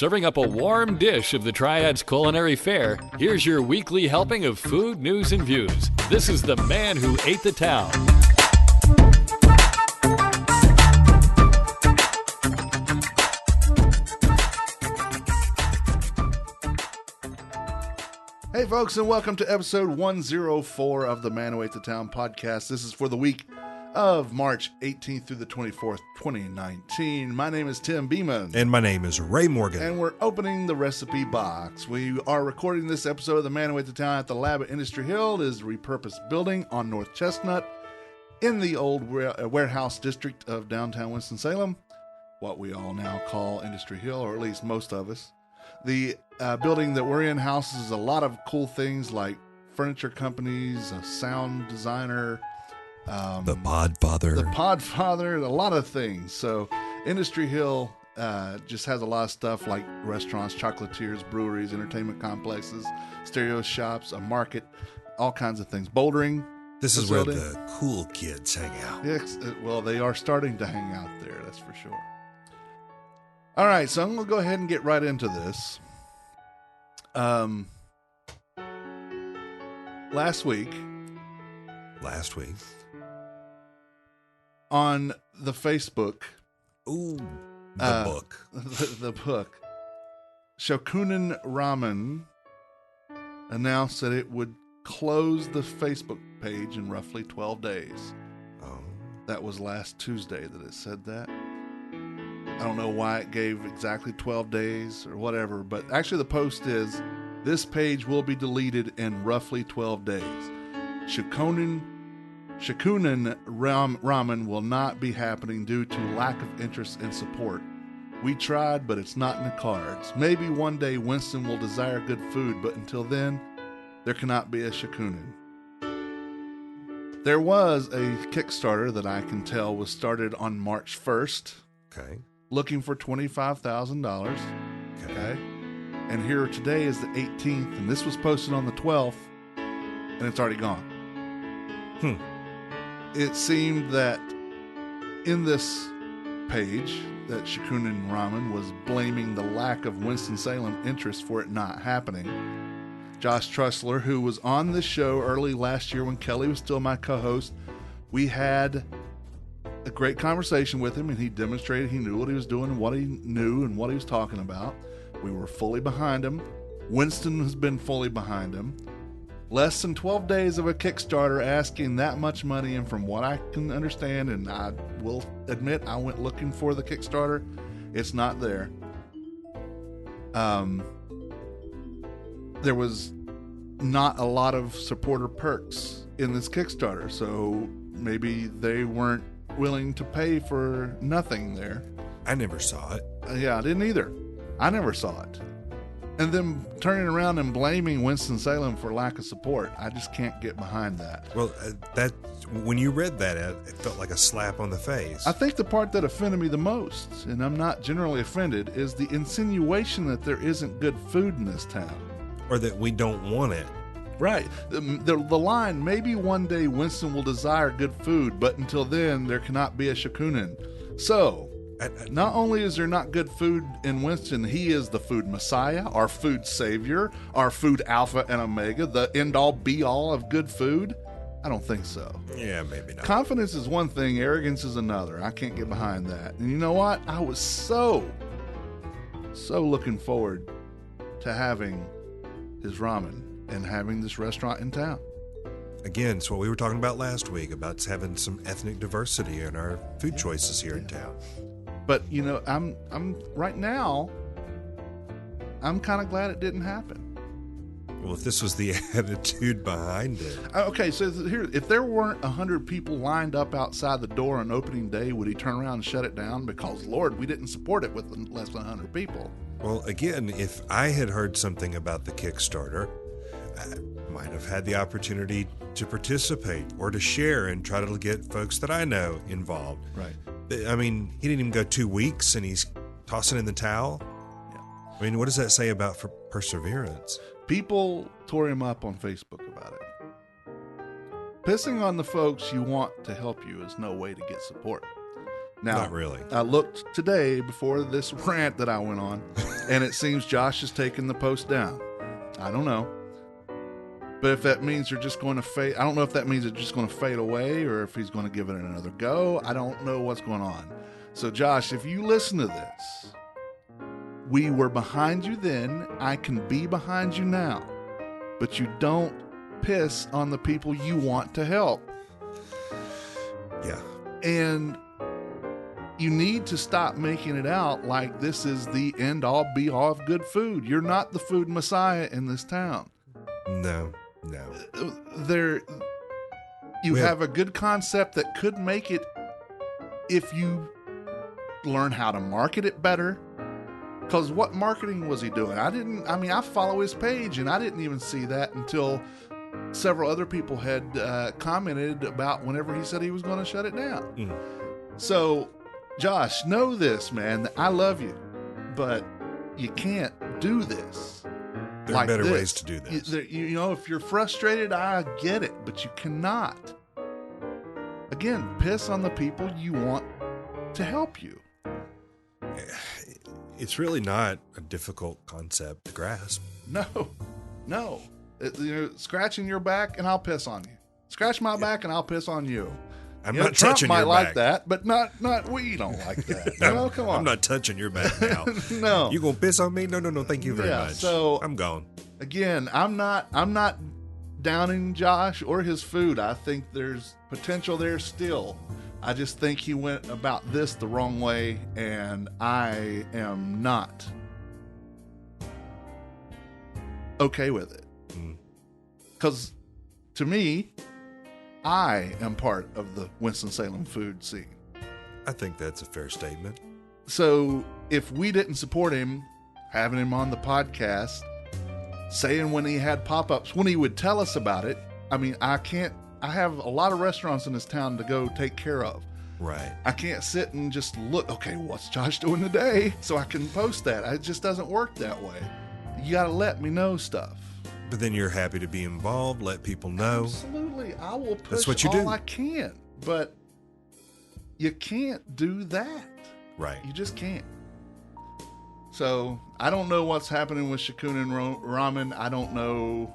serving up a warm dish of the Triad's culinary fare, here's your weekly helping of food, news, and views. This is the man who ate the town. Hey folks, and welcome to episode 104 of the Man Who Ate the Town podcast. This is for the week of March 18th through the 24th, 2019. My name is Tim Beeman. And my name is Ray Morgan. And we're opening the recipe box. We are recording this episode of the Man Who Ate the Town at the lab at Industry Hill. It is a repurposed building on North Chestnut in the old warehouse district of downtown Winston-Salem, what we all now call Industry Hill, or at least most of us. The building that we're in houses a lot of cool things like furniture companies, a sound designer, the Podfather, a lot of things. So Industry Hill just has a lot of stuff like restaurants, chocolatiers, breweries, entertainment complexes, stereo shops, a market, all kinds of things. Bouldering. This is where the cool kids hang out. Yes, well, they are starting to hang out there, that's for sure. All right, so I'm going to go ahead and get right into this. Last week, on the Facebook, book, the book, Shokunin Ramen announced that it would close the Facebook page in roughly 12 days. Oh, that was last Tuesday that it said that. I don't know why it gave exactly 12 days or whatever, but actually the post is, this page will be deleted in roughly 12 days. Shokunin Ramen will not be happening due to lack of interest and support. We tried, but it's not in the cards. Maybe one day Winston will desire good food, but until then, there cannot be a Shokunin. There was a Kickstarter that I can tell was started on March 1st. Okay. Looking for $25,000. Okay. And here today is the 18th, and this was posted on the 12th, and it's already gone. It seemed that in this page that Shokunin Ramen was blaming the lack of Winston-Salem interest for it not happening. Josh Trussler, who was on this show early last year when Kelly was still my co-host, we had a great conversation with him, and he demonstrated he knew what he was doing and what he knew and what he was talking about. We were fully behind him. Winston has been fully behind him. Less than 12 days of a Kickstarter asking that much money, and from what I can understand, and I will admit I went looking for the Kickstarter, it's not there. There was not a lot of supporter perks in this Kickstarter, so maybe they weren't willing to pay for nothing there. I never saw it. Yeah, I didn't either. I never saw it. And then turning around and blaming Winston-Salem for lack of support, I just can't get behind that. Well, that when you read that, it felt like a slap on the face. I think the part that offended me the most, and I'm not generally offended, is the insinuation that there isn't good food in this town. Or that we don't want it. Right. The line, maybe one day Winston will desire good food, but until then, there cannot be a Shokunin. So, not only is there not good food in Winston, he is the food messiah, our food savior, our food alpha and omega, the end-all, be-all of good food. I don't think so. Yeah, maybe not. Confidence is one thing, arrogance is another. I can't get behind that. And you know what? I was so looking forward to having his ramen and having this restaurant in town. Again, it's what we were talking about last week, about having some ethnic diversity in our food choices here in town. But, you know, I'm right now, I'm kind of glad it didn't happen. Well, if this was the attitude behind it. Okay, so here, if there weren't 100 people lined up outside the door on opening day, would he turn around and shut it down? Because, Lord, we didn't support it with less than 100 people. Well, again, if I had heard something about the Kickstarter, I might have had the opportunity to participate or to share and try to get folks that I know involved. Right. I mean, he didn't even go 2 weeks and he's tossing in the towel. Yeah. I mean, what does that say about perseverance? People tore him up on Facebook about it. Pissing on the folks you want to help you is no way to get support. Now, not really. I looked today before this rant that I went on And it seems Josh is taking the post down. I don't know. But if that means you're just going to fade, I don't know if that means it's just going to fade away or if he's going to give it another go. I don't know what's going on. So, Josh, if you listen to this, we were behind you then. I can be behind you now. But you don't piss on the people you want to help. Yeah. And you need to stop making it out like this is the end-all, be-all of good food. You're not the food messiah in this town. No. You have a good concept that could make it if you learn how to market it better. Because what marketing was he doing? I follow his page and I didn't even see that until several other people had commented about whenever he said he was going to shut it down. Mm. So, Josh, know this, man, that I love you, but you can't do this. There are better ways to do this. If you're frustrated, I get it, but you cannot. Again, piss on the people you want to help you. It's really not a difficult concept to grasp. No. Scratching your back and I'll piss on you. Scratch my back and I'll piss on you. I'm not Trump touching might your like back. that, but not we don't like that. No, come on. I'm not touching your back now. No. You gonna piss on me? No, thank you very much. So I'm gone. Again, I'm not downing Josh or his food. I think there's potential there still. I just think he went about this the wrong way, and I am not okay with it. Because to me, I am part of the Winston-Salem food scene. I think that's a fair statement. So if we didn't support him, having him on the podcast, saying when he had pop-ups, when he would tell us about it, I have a lot of restaurants in this town to go take care of. Right. I can't sit and just look, okay, what's Josh doing today? So I can post that. It just doesn't work that way. You got to let me know stuff. But then you're happy to be involved, let people know. Absolutely. I will push That's what you all do. I can. But you can't do that. Right. You just can't. So I don't know what's happening with Shakunin Ramen. I don't know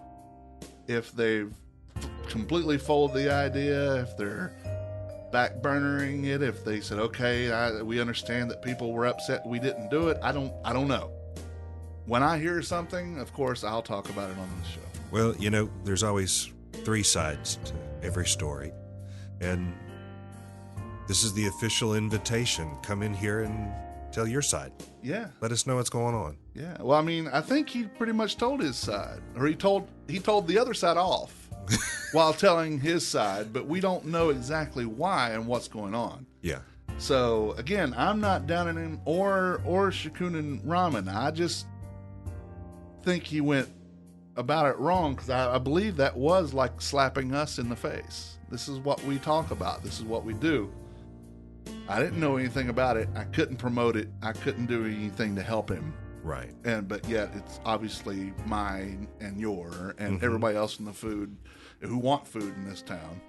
if they've completely folded the idea, if they're backburnering it, if they said, okay, we understand that people were upset we didn't do it. I don't know. When I hear something, of course, I'll talk about it on the show. Well, there's always three sides to every story. And this is the official invitation. Come in here and tell your side. Yeah. Let us know what's going on. Yeah. Well, I think he pretty much told his side, or he told the other side off while telling his side, but we don't know exactly why and what's going on. Yeah. So again, I'm not downing him or Shakunin Ramen. I just think he went about it wrong, because I believe that was like slapping us in the face. This is what we talk about. This is what we do. I didn't know anything about it. I couldn't promote it. I couldn't do anything to help him. Right. But yet it's obviously mine and your and everybody else in the food who want food in this town.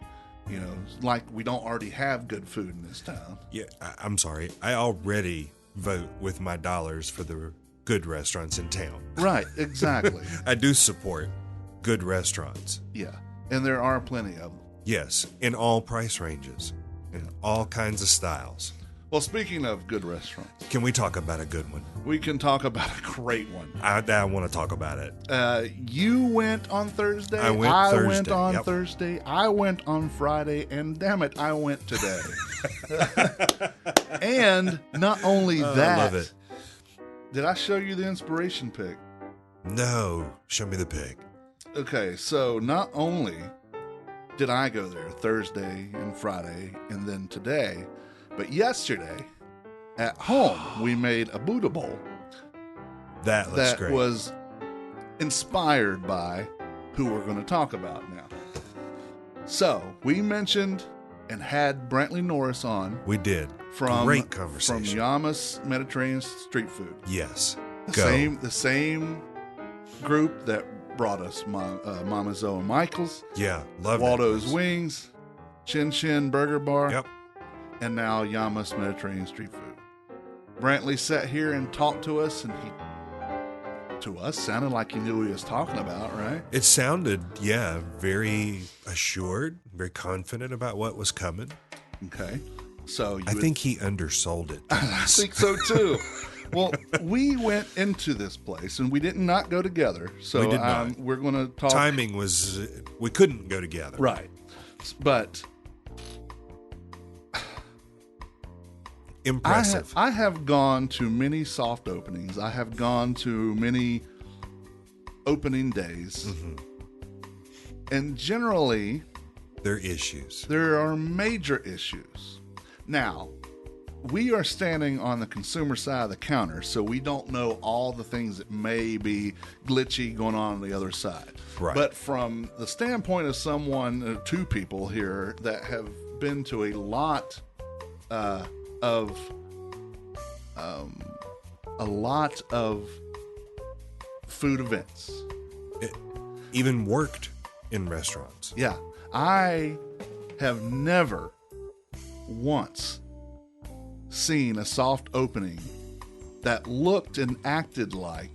Like we don't already have good food in this town. Yeah, I'm sorry. I already vote with my dollars for the good restaurants in town. Right, exactly. I do support good restaurants. Yeah, and there are plenty of them. Yes, in all price ranges, in all kinds of styles. Well, speaking of good restaurants, can we talk about a good one? We can talk about a great one. I want to talk about it. You went on Thursday. I went Thursday. Thursday. I went on Friday, and damn it, I went today. And not only that, I love it. Did I show you the inspiration pic? No, show me the pic. Okay, so not only did I go there Thursday and Friday and then today, but yesterday at home we made a Buddha bowl. That looks great. That was inspired by who we're going to talk about now. So we mentioned and had Brantley Norris on. We did. Great conversation. From Yamas Mediterranean Street Food. Yes. The same group that brought us Mama Zoe and Michael's. Yeah, love Waldo's Wings, Chin Chin Burger Bar. Yep. And now Yamas Mediterranean Street Food. Brantley sat here and talked to us, and he to us. Sounded like he knew what he was talking about, right? It sounded, yeah, very assured, very confident about what was coming. Okay. So I think he undersold it. I think so too. Well, we went into this place and we did not go together. So We did not. We're going to talk. Timing was, we couldn't go together. Right. But Impressive. I have gone to many soft openings. I have gone to many opening days. Mm-hmm. And generally, There are issues. there are major issues. Now, we are standing on the consumer side of the counter, so we don't know all the things that may be glitchy going on the other side. Right. But from the standpoint of someone, two people here that have been to a lot of food events. It even worked in restaurants. Yeah, I have never once seen a soft opening that looked and acted like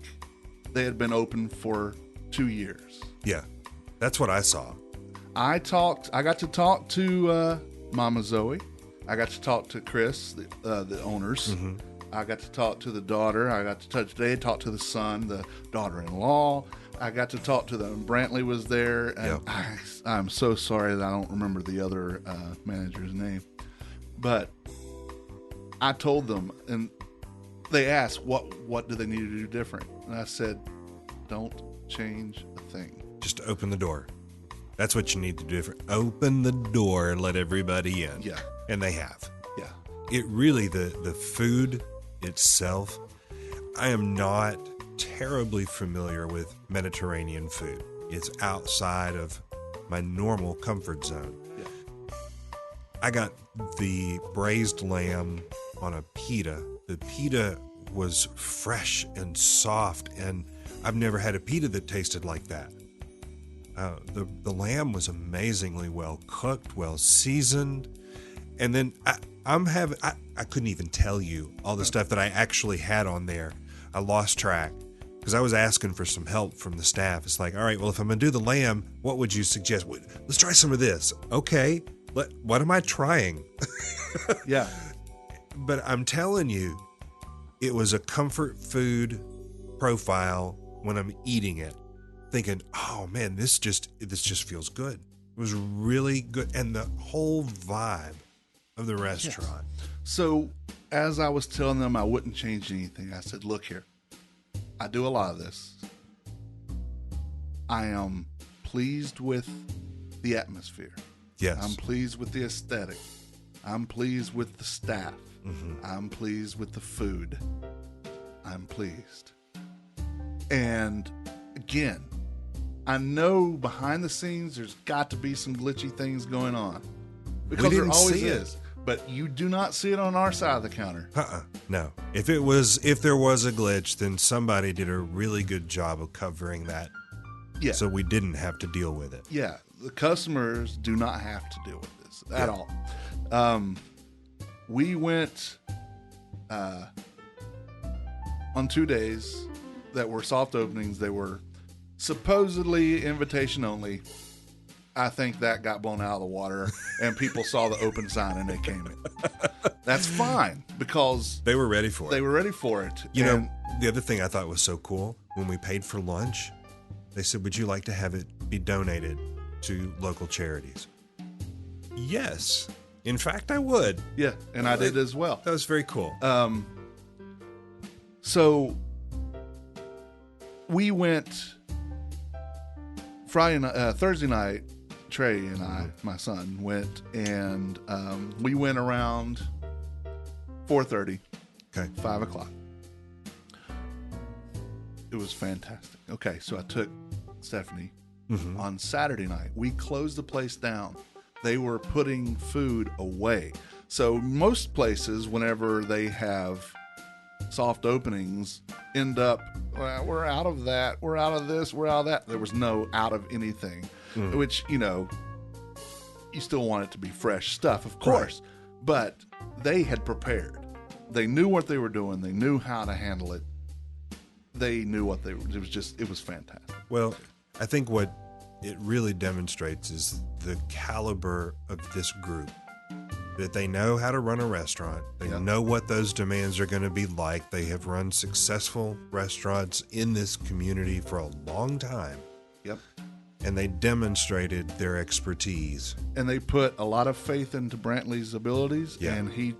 they had been open for 2 years. Yeah, that's what I saw. I got to talk to Mama Zoe. I got to talk to Chris, the owners. Mm-hmm. I got to talk to the daughter. I got to talk to the son, the daughter-in-law. I got to talk to them. Brantley was there. And Yep. I'm so sorry that I don't remember the other manager's name. But I told them, and they asked, what do they need to do different? And I said, don't change a thing. Just open the door. That's what you need to do. Open the door and let everybody in. Yeah. And they have. Yeah. It really, the food itself, I am not terribly familiar with Mediterranean food. It's outside of my normal comfort zone. Yeah. I got the braised lamb on a pita. The pita was fresh and soft, and I've never had a pita that tasted like that. The lamb was amazingly well cooked, well seasoned, and then I couldn't even tell you all the stuff that I actually had on there. I lost track because I was asking for some help from the staff. It's like, all right, well, if I'm gonna do the lamb, what would you suggest? Let's try some of this. Okay, what am I trying? Yeah. But I'm telling you, it was a comfort food profile when I'm eating it, thinking, oh man, this just feels good. It was really good. And the whole vibe of the restaurant. So as I was telling them I wouldn't change anything, I said, look here, I do a lot of this. I am pleased with the atmosphere. Yes. I'm pleased with the aesthetic. I'm pleased with the staff. Mm-hmm. I'm pleased with the food. I'm pleased. And again, I know behind the scenes there's got to be some glitchy things going on. Because there didn't always see it. is. But you do not see it on our side of the counter. No. If there was a glitch, then somebody did a really good job of covering that. Yeah. So we didn't have to deal with it. Yeah. The customers do not have to deal with this at all. We went on 2 days that were soft openings. They were supposedly invitation only. I think that got blown out of the water and people saw the open sign and they came in. That's fine because They were ready for it. they were ready for it. You And know, the other thing I thought was so cool, when we paid for lunch, they said, would you like to have it be donated to local charities? Yes. In fact, I would. yeah, and I did as well. That was very cool. So we went Thursday night. Trey and I, my son, went and we went around 4:30, Okay. 5 o'clock. It was fantastic. Okay, so I took Stephanie on Saturday night. We closed the place down. They were putting food away. So most places, whenever they have soft openings, end up, well, we're out of that, we're out of this, we're out of that. There was no out of anything, which, you know, you still want it to be fresh stuff, of course. Right. But they had prepared. They knew what they were doing. They knew how to handle it. they knew what they were. It was fantastic. Well, I think what it really demonstrates is the caliber of this group. That they know how to run a restaurant. They know what those demands are going to be like. They have run successful restaurants in this community for a long time. Yep. And they demonstrated their expertise. And they put a lot of faith into Brantley's abilities, and he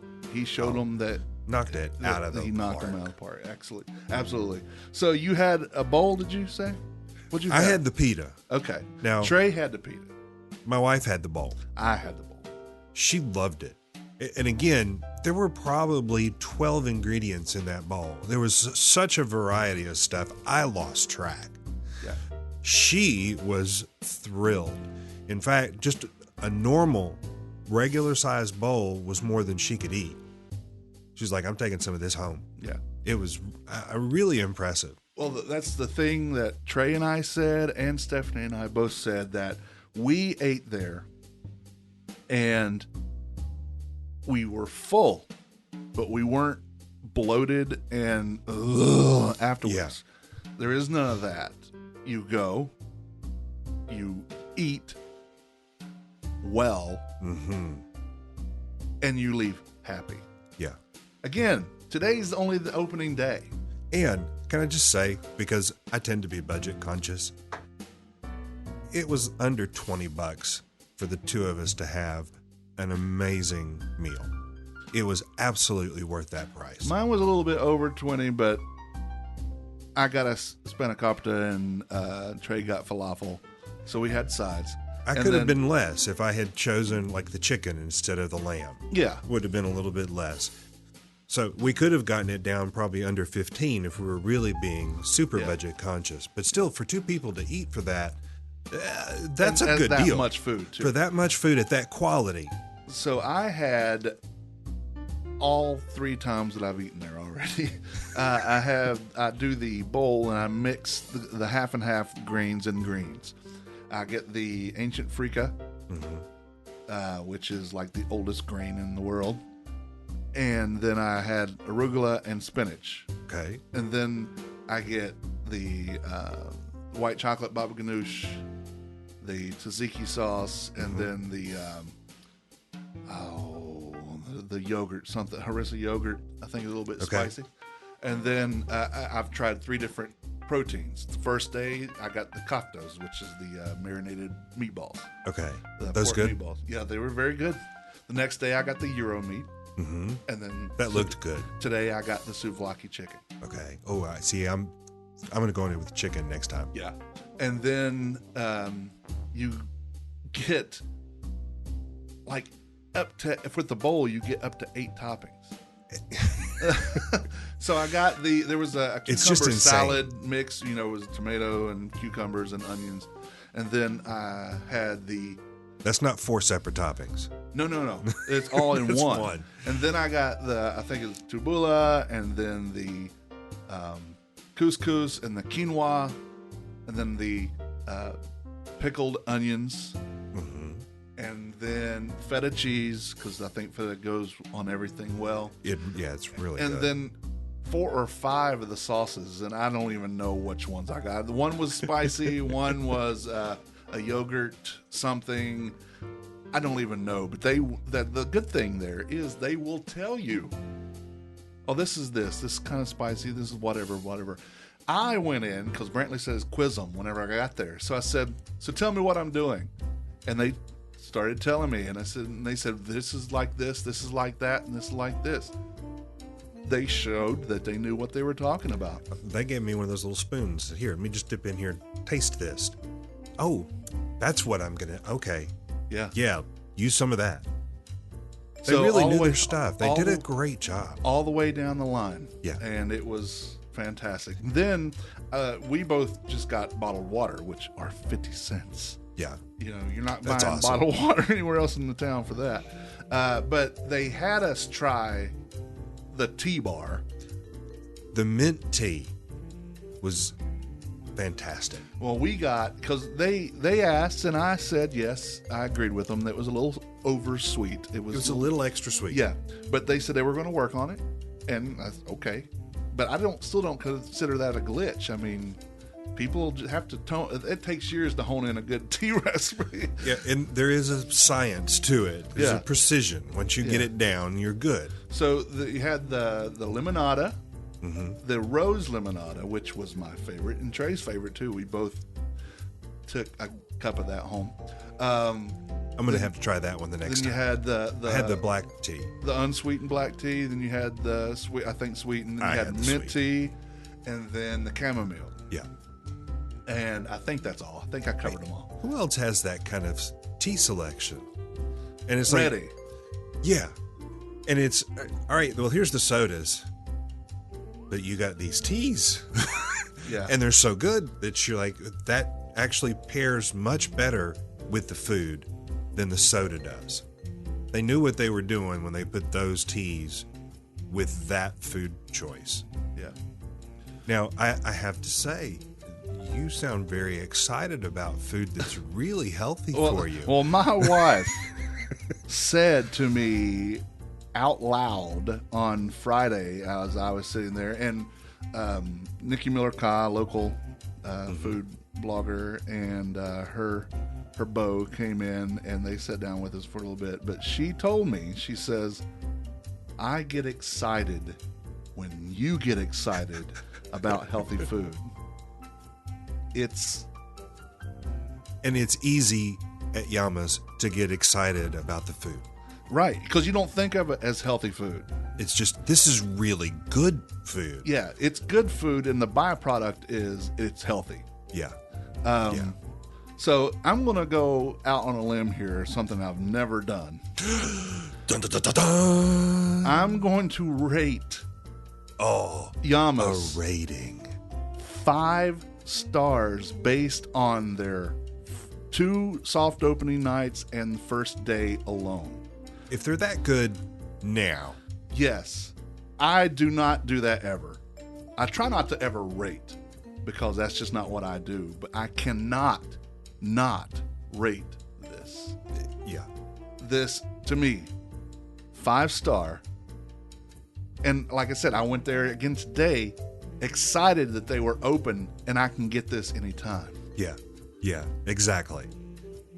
showed them that knocked it out of the park. He knocked them out of the park. Absolutely. So you had a bowl, did you say? What'd you have? I had the pita. Okay. Now Trey had the pita. My wife had the bowl. I had the bowl. She loved it. And again, there were probably 12 ingredients in that bowl. There was such a variety of stuff, I lost track. Yeah. She was thrilled. In fact, just a normal, regular-sized bowl was more than she could eat. She's like, I'm taking some of this home. Yeah. It was really impressive. Well, that's the thing that Trey and I said, and Stephanie and I both said, that we ate there and we were full, but we weren't bloated and afterwards. Yeah. There is none of that. You go, you eat well, and you leave happy. Yeah. Again, today's only the opening day. And can I just say, because I tend to be budget conscious, it was under $20 for the two of us to have an amazing meal. It was absolutely worth that price. Mine was a little bit over 20, but I got to spend a copta and Trey got falafel. So we had sides. I could have been less if I had chosen like the chicken instead of the lamb. Yeah. Would have been a little bit less. So we could have gotten it down probably under 15 if we were really being super budget conscious. But still, for two people to eat for that, that's a good deal. That much food, too. For that much food at that quality. So I had all 3 times that I've eaten there already. I do the bowl and I mix the half and half grains and greens. I get the ancient freekeh, which is like the oldest grain in the world. And then I had arugula and spinach. Okay. And then I get the white chocolate baba ganoush, the tzatziki sauce, and then the yogurt, something harissa yogurt. I think a little bit spicy. And then I've tried 3 different proteins. The first day I got the koftas, which is the marinated meatballs. Okay. The Those pork good? meatballs. Yeah, they were very good. The next day I got the gyro meat. And then that looked good. Today I got the souvlaki chicken. Okay. Oh, I see. I'm going to go in with chicken next time. Yeah. And then you get like up to, with the bowl, you get up to 8 toppings. So I got there was a cucumber salad mix, it was tomato and cucumbers and onions. And then I had That's not 4 separate toppings. No. It's all in It's one. one. And then I got I think it's tubula, and then the couscous and the quinoa, and then the pickled onions, and then feta cheese, because I think feta goes on everything well. It's really good. And then 4 or 5 of the sauces, and I don't even know which ones I got. One was spicy, one was a yogurt something. I don't even know, but the good thing there is they will tell you, oh, this is kind of spicy, this is whatever. I went in, because Brantley says quiz them whenever I got there. So I said, so tell me what I'm doing. And they started telling me, and they said, this is like this is like that, and this is like this. They showed that they knew what they were talking about. They gave me one of those little spoons. Here, let me just dip in here, taste this. Oh, that's what I'm going to, okay. Yeah, use some of that. They really knew their stuff. They did a great job. All the way down the line. Yeah. And it was fantastic. Then we both just got bottled water, which are 50 cents. Yeah. You're not That's buying awesome. bottled water anywhere else in the town for that. But they had us try the tea bar. The mint tea was fantastic. Well, we got, because they asked, and I said yes. I agreed with them. That was a little over sweet. It was a little extra sweet. Yeah, but they said they were going to work on it, and I said, okay. but I still don't consider that a glitch. I mean, people have to tone. It takes years to hone in a good tea recipe. Yeah, and there is a science to it. There's a precision. Once you get it down, you're good. So you had the limonada, the rose limonada, which was my favorite, and Trey's favorite too. We both took a cup of that home. I'm going to have to try that one the next time. Then you had I had the black tea. The unsweetened black tea. Then you had the sweetened. Then you had mint tea, and then the chamomile. Yeah. And I think that's all. I think I covered them all. Who else has that kind of tea selection? And it's Ready. like, yeah. And it's, all right, well, here's the sodas. But you got these teas. Yeah. And they're so good that you're like, that actually pairs much better with the food than the soda does. They knew what they were doing when they put those teas with that food choice. Yeah. Now, I have to say, you sound very excited about food that's really healthy for you. Well, my wife said to me out loud on Friday as I was sitting there, and Nikki Miller-Ka, local food blogger, and her beau came in, and they sat down with us for a little bit. But she told me, she says, I get excited when you get excited about healthy food. It's easy at Yama's to get excited about the food. Right, because you don't think of it as healthy food. It's just, this is really good food. Yeah, it's good food, and the byproduct is it's healthy. Yeah. So I'm going to go out on a limb here, something I've never done. Dun, dun, dun, dun, dun. I'm going to rate Yama's a rating. 5 stars based on their 2 soft opening nights and the first day alone. If they're that good now. Yes. I do not do that ever. I try not to ever rate because that's just not what I do. But I cannot not rate this. Yeah. This, to me, 5-star. And like I said, I went there again today, excited that they were open and I can get this anytime. Yeah, exactly.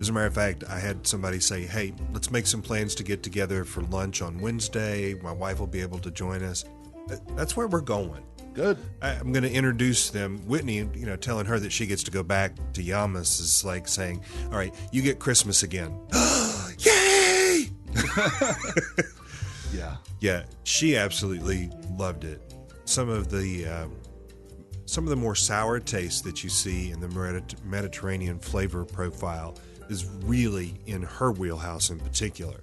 As a matter of fact, I had somebody say, hey, let's make some plans to get together for lunch on Wednesday. My wife will be able to join us. That's where we're going. Good. I'm going to introduce them. Whitney, telling her that she gets to go back to Yamas is like saying, all right, you get Christmas again. Yay! Yeah. Yeah, she absolutely loved it. Some of the more sour tastes that you see in the Mediterranean flavor profile is really in her wheelhouse in particular.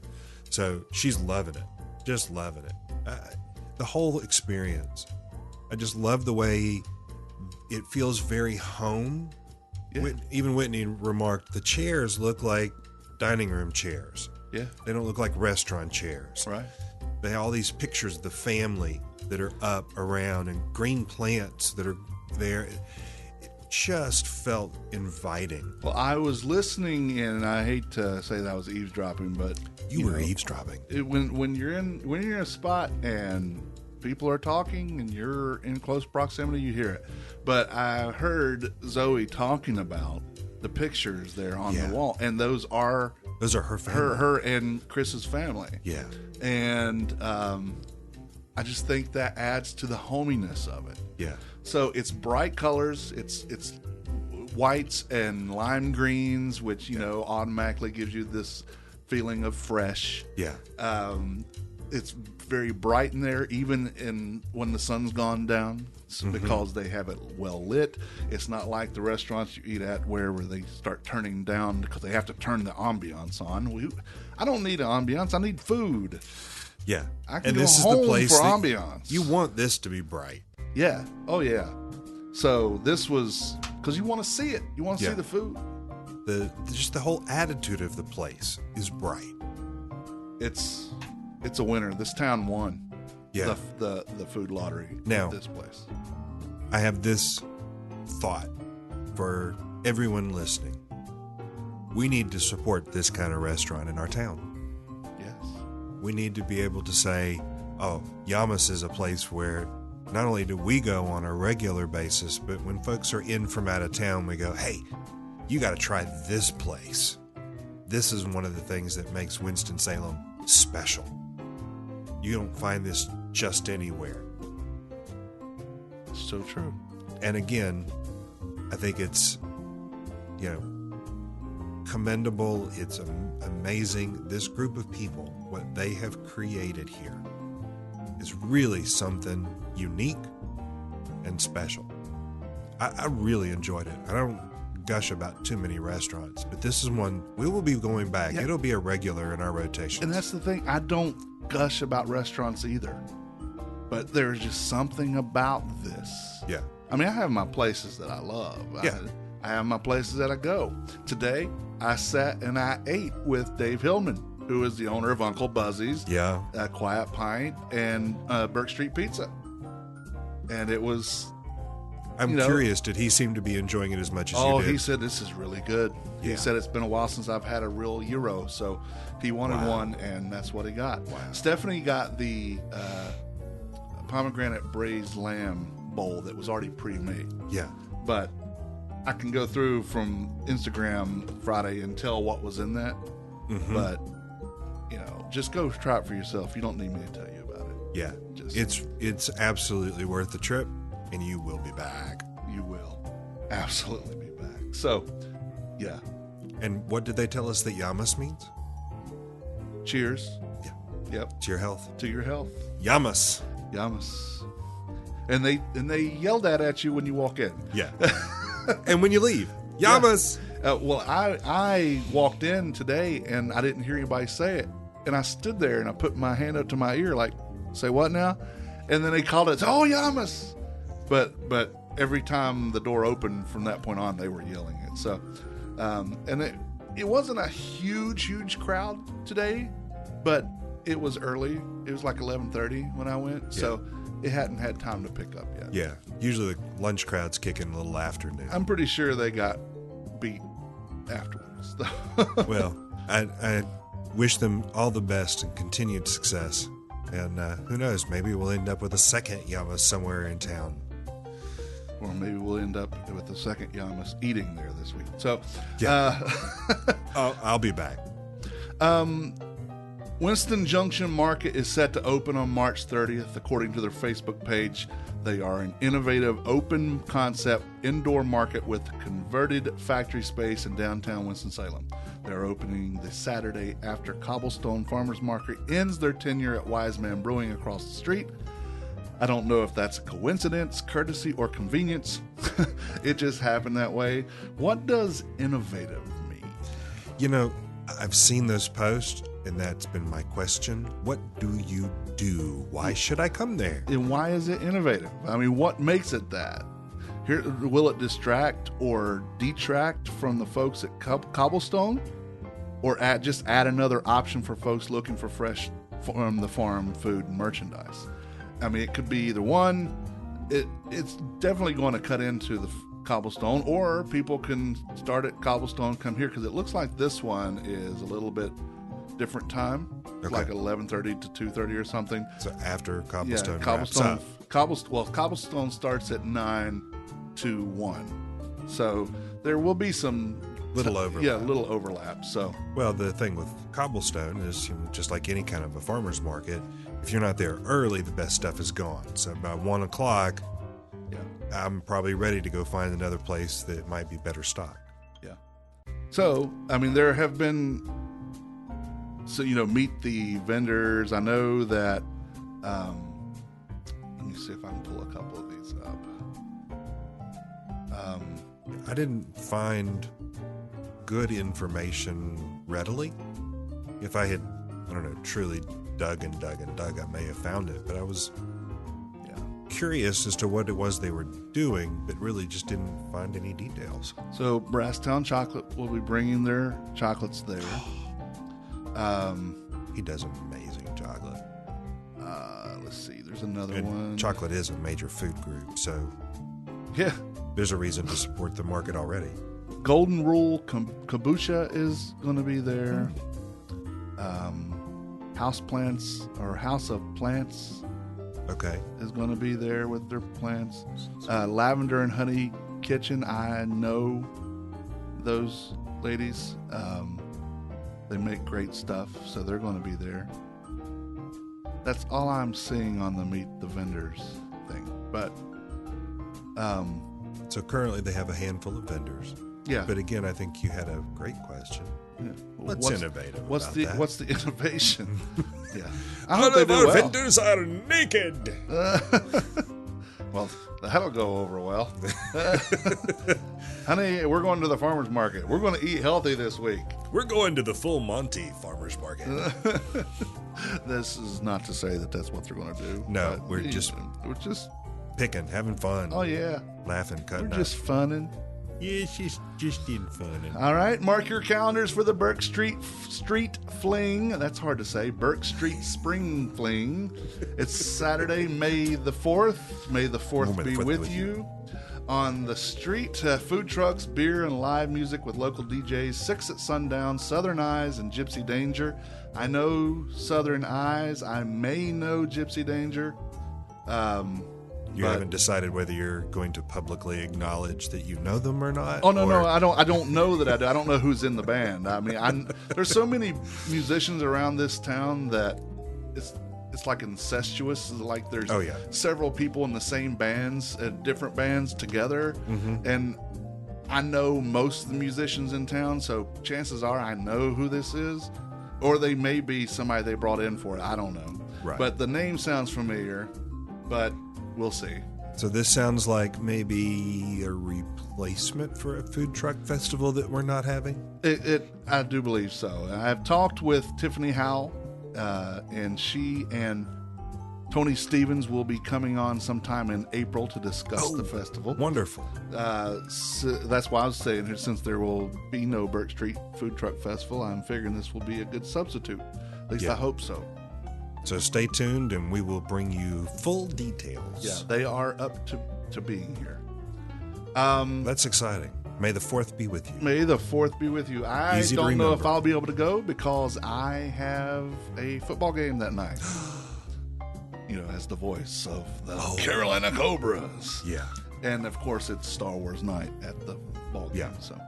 So she's loving it, just loving it. The whole experience. I just love the way it feels very home. Yeah. Even Whitney remarked the chairs look like dining room chairs. Yeah. They don't look like restaurant chairs. Right. They have all these pictures of the family that are up around and green plants that are there. It just felt inviting. Well, I was listening in, and I hate to say that I was eavesdropping, but You were eavesdropping. When you're in a spot and people are talking and you're in close proximity, you hear it. But I heard Zoe talking about the pictures there on the wall, and those are her family. her and Chris's family. Yeah. And I just think that adds to the hominess of it. Yeah. So it's bright colors. It's whites and lime greens, which automatically gives you this feeling of fresh. Yeah. It's very bright in there, even when the sun's gone down, because they have it well lit. It's not like the restaurants you eat at where they start turning down because they have to turn the ambiance on. I don't need an ambiance. I need food. Yeah. I can go home for ambiance. You want this to be bright. Yeah. Oh, yeah. So this was because you want to see it. You want to see the food. Just the whole attitude of the place is bright. It's a winner. This town won. Yeah. The food lottery. Now, at this place. I have this thought for everyone listening. We need to support this kind of restaurant in our town. Yes. We need to be able to say, oh, Yamas is a place where not only do we go on a regular basis, but when folks are in from out of town, we go, hey, you got to try this place. This is one of the things that makes Winston-Salem special. You don't find this just anywhere. So true. And again, I think it's, commendable. It's amazing. This group of people, what they have created here is really something unique and special. I really enjoyed it. I don't gush about too many restaurants, but this is one we will be going back. Yeah. It'll be a regular in our rotation. And that's the thing. I don't gush about restaurants either, but there's just something about this. Yeah. I mean, I have my places that I love. Yeah. I have my places that I go. Today, I sat and I ate with Dave Hillman, who is the owner of Uncle Buzzy's, Yeah. Quiet Pint, and Burke Street Pizza. And it was... I'm curious, did he seem to be enjoying it as much as you did? Oh, he said, this is really good. Yeah. He said, it's been a while since I've had a real gyro. So he wanted one, and that's what he got. Wow. Stephanie got the pomegranate braised lamb bowl that was already pre-made. Yeah. But I can go through from Instagram Friday and tell what was in that. Mm-hmm. But, just go try it for yourself. You don't need me to tell you about it. Yeah. It's absolutely worth the trip, and you will be back. You will absolutely be back. So, yeah. And what did they tell us that Yamas means? Cheers. Yeah. Yep. To your health. To your health. Yamas. Yamas. And they yelled at you when you walk in. Yeah. And when you leave, Yamas. Yeah. Well, I walked in today and I didn't hear anybody say it. And I stood there and I put my hand up to my ear like, say what now? And then they called it, oh, Yamas. But every time the door opened from that point on, they were yelling it. So, and it wasn't a huge crowd today, but it was early. It was like 11:30 when I went. Yeah. So it hadn't had time to pick up yet. Yeah. Usually the lunch crowd's kicking a little afternoon. I'm pretty sure they got beat afterwards. Well, I wish them all the best and continued success. And who knows, maybe we'll end up with a second Yamas somewhere in town. Or maybe we'll end up with the second Yamas eating there this week. So, yeah. I'll be back. Winston Junction Market is set to open on March 30th, according to their Facebook page. They are an innovative, open concept indoor market with converted factory space in downtown Winston-Salem. They're opening this Saturday after Cobblestone Farmers Market ends their tenure at Wise Man Brewing across the street. I don't know if that's a coincidence, courtesy, or convenience. It just happened that way. What does innovative mean? I've seen those posts, and that's been my question. What do you do? Why should I come there? And why is it innovative? I mean, what makes it that? Will it distract or detract from the folks at Cobblestone? Or just add another option for folks looking for fresh from the farm food and merchandise? I mean, it could be either one. It's definitely going to cut into the Cobblestone, or people can start at Cobblestone, come here, because it looks like this one is a little bit different time. It's Okay. like 11:30 to 2:30 or something. So after Cobblestone, Yeah, Cobblestone. Cobblestone starts at 9 to 1. So there will be some Little overlap. Yeah, little overlap. So Well, the thing with Cobblestone is, just like any kind of a farmer's market, if you're not there early, the best stuff is gone. So by 1 o'clock, yeah. I'm probably ready to go find another place that might be better stocked. Yeah. So, I mean, there have been, meet the vendors. I know that, let me see if I can pull a couple of these up. I didn't find good information readily. If I had, truly dug, I may have found it. But I was curious as to what it was they were doing, but really just didn't find any details. So Brasstown Chocolate will be bringing their chocolates there. He does amazing chocolate. Let's see. There's another And one. chocolate is a major food group, so Yeah. there's a reason to support the market already. Golden Rule Kombucha is going to be there. House of Plants Okay. is going to be there with their plants. Lavender and Honey Kitchen, I know those ladies. They make great stuff, so they're going to be there. That's all I'm seeing on the Meet the Vendors thing. But so currently they have a handful of vendors. yeah. But again, I think you had a great question. Yeah. What's innovative What's about the that? What's the innovation? Yeah, I All hope they of do our well. vendors are naked. Well, that'll go over well. Honey, we're going to the farmer's market. We're going to eat healthy this week. We're going to the Full Monty Farmers Market. This is not to say that that's what they're going to do. No, but we're just picking, having fun. Oh yeah, Laughing, we're cutting up. just funning. Yeah, she's just in fun. All right, mark your calendars for the Burke Street Fling. That's hard to say. Burke Street Spring Fling. It's Saturday, May the 4th. May the 4th be with you. On the street, food trucks, beer, and live music with local DJs. 6 at sundown, Southern Eyes and Gypsy Danger. I know Southern Eyes. I may know Gypsy Danger. You haven't decided whether you're going to publicly acknowledge that you know them or not? Oh no, I don't know that I do. I don't know who's in the band. I mean, there's so many musicians around this town that it's like incestuous. Like there's several people in the same bands, different bands together, and I know most of the musicians in town. So chances are I know who this is, or they may be somebody they brought in for it. I don't know. Right. But the name sounds familiar. But we'll see. So this sounds like maybe a replacement for a food truck festival that we're not having? I do believe so. I've talked with Tiffany Howell, and she and Tony Stevens will be coming on sometime in April to discuss the festival. Wonderful. So that's why I was saying, since there will be no Burke Street Food Truck Festival, I'm figuring this will be a good substitute. At least I hope so. So stay tuned, and we will bring you full details. Yeah, they are up to being here. That's exciting. May the 4th be with you. May the 4th be with you. I Easy to don't know if remember. I'll be able to go because I have a football game that night. As the voice of the Carolina Cobras. Yeah. And of course, it's Star Wars night at the ball game. Yeah. So.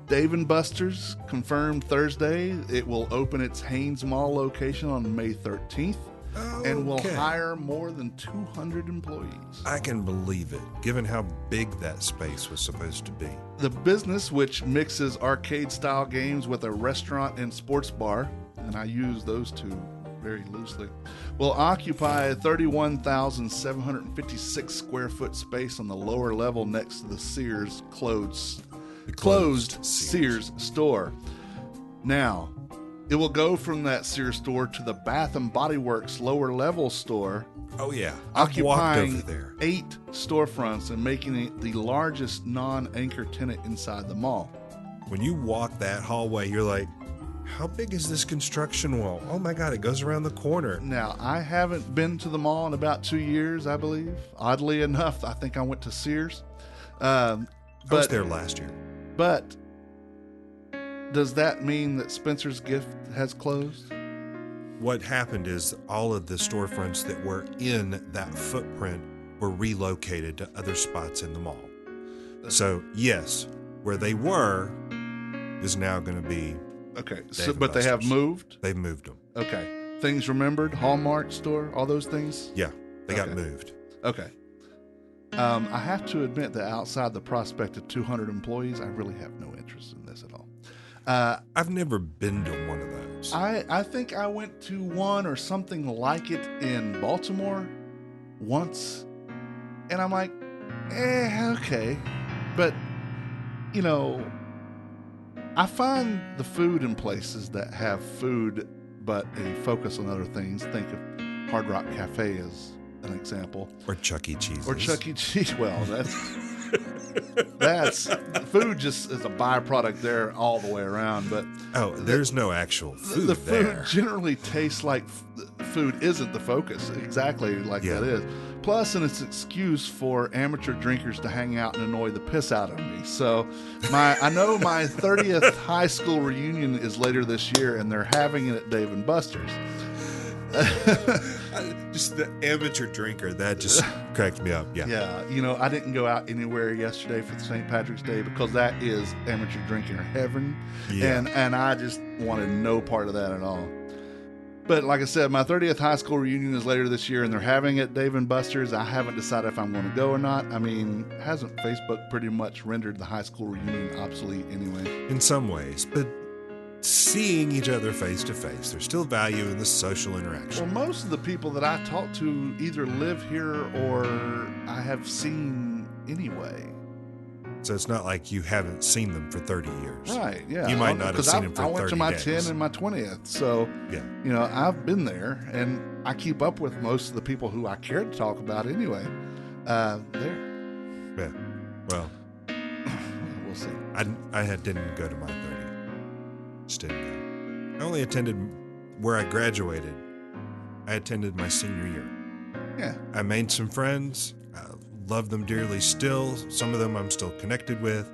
Dave & Buster's confirmed Thursday. It will open its Haynes Mall location on May 13th and will hire more than 200 employees. I can believe it, given how big that space was supposed to be. The business, which mixes arcade-style games with a restaurant and sports bar, and I use those two very loosely, will occupy 31,756 square foot space on the lower level next to the Sears closed Sears store. Now, it will go from that Sears store to the Bath and Body Works lower level store. Oh yeah, I've walked Occupying over there. 8 storefronts and making it the largest non-anchor tenant inside the mall. When you walk that hallway, you're like, how big is this construction wall? Oh my God, it goes around the corner. Now, I haven't been to the mall in about 2 years, I believe. Oddly enough, I think I went to Sears. I was there last year. But does that mean that Spencer's Gift has closed? What happened is all of the storefronts that were in that footprint were relocated to other spots in the mall. So, yes, where they were is now going to be Okay, Dave & but they have Buster's. moved? They've moved them. Okay. Things remembered, Hallmark store, all those things? Yeah, they got Okay. moved. Okay. I have to admit that outside the prospect of 200 employees, I really have no interest in this at all. I've never been to one of those. I think I went to one or something like it in Baltimore once, and I'm like, okay. But, I find the food in places that have food but a focus on other things. Think of Hard Rock Cafe as an example. Or Chuck E. Cheese. Or Chuck E. Cheese. Well, that's food just is a byproduct there all the way around. But there's no actual food the food there. generally tastes like food isn't the focus exactly like that is. Plus, and it's an excuse for amateur drinkers to hang out and annoy the piss out of me. So, I know my 30th high school reunion is later this year, and they're having it at Dave & Buster's. Just the amateur drinker, that just cracked me up. Yeah. I didn't go out anywhere yesterday for St. Patrick's Day because that is amateur drinking heaven. Yeah. And I just wanted no part of that at all. But like I said, my 30th high school reunion is later this year, and they're having it at Dave & Buster's. I haven't decided if I'm going to go or not. I mean, hasn't Facebook pretty much rendered the high school reunion obsolete anyway? In some ways, but seeing each other face to face, there's still value in the social interaction. Well, most of the people that I talk to either live here or I have seen anyway. So it's not like you haven't seen them for 30 years. Right, yeah. You might not have seen them for 30 days. I went to my 10 and my 20th, so, yeah. I've been there, and I keep up with most of the people who I care to talk about anyway. There. Yeah, well. We'll see. I didn't go to my 30. Just didn't go. I only attended where I graduated. I attended my senior year. Yeah. I made some friends. I love them dearly still. Some of them I'm still connected with.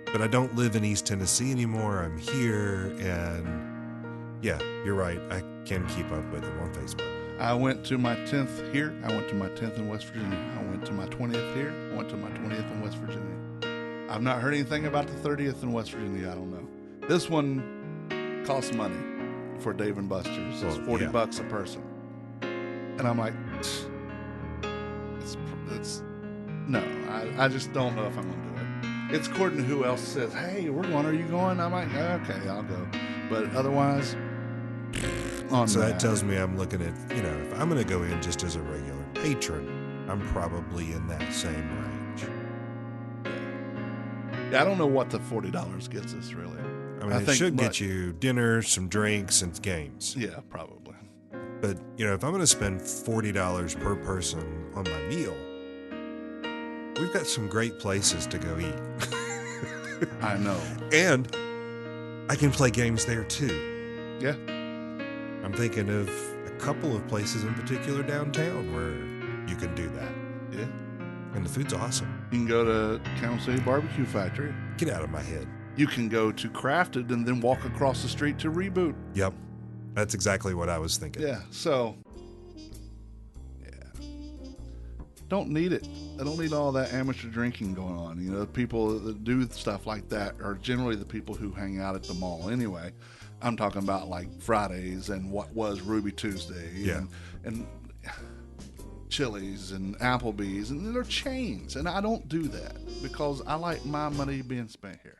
But I don't live in East Tennessee anymore. I'm here. And yeah, you're right. I can keep up with them on Facebook. I went to my 10th here. I went to my 10th in West Virginia. I went to my 20th here. I went to my 20th in West Virginia. I've not heard anything about the 30th in West Virginia. I don't know. This one costs money for Dave & Buster's. It's $40 a person. And I'm like, no, I just don't know if I'm going to do it. It's according to who else says, hey, we're going, are you going? I'm like, okay, I'll go. But otherwise, so that tells me I'm looking at, if I'm going to go in just as a regular patron, I'm probably in that same range. Yeah, I don't know what the $40 gets us, really. I mean, it should get you dinner, some drinks, and games. Yeah, probably. But, if I'm going to spend $40 per person on my meal, we've got some great places to go eat. I know. And I can play games there, too. Yeah. I'm thinking of a couple of places in particular downtown where you can do that. Yeah. And the food's awesome. You can go to Council City Barbecue Factory. Get out of my head. You can go to Crafted and then walk across the street to Reboot. Yep. That's exactly what I was thinking. Yeah. So, don't need it. I don't need all that amateur drinking going on. The people that do stuff like that are generally the people who hang out at the mall anyway. I'm talking about like Fridays and what was Ruby Tuesday and Chili's and Applebee's, and they're chains. And I don't do that because I like my money being spent here.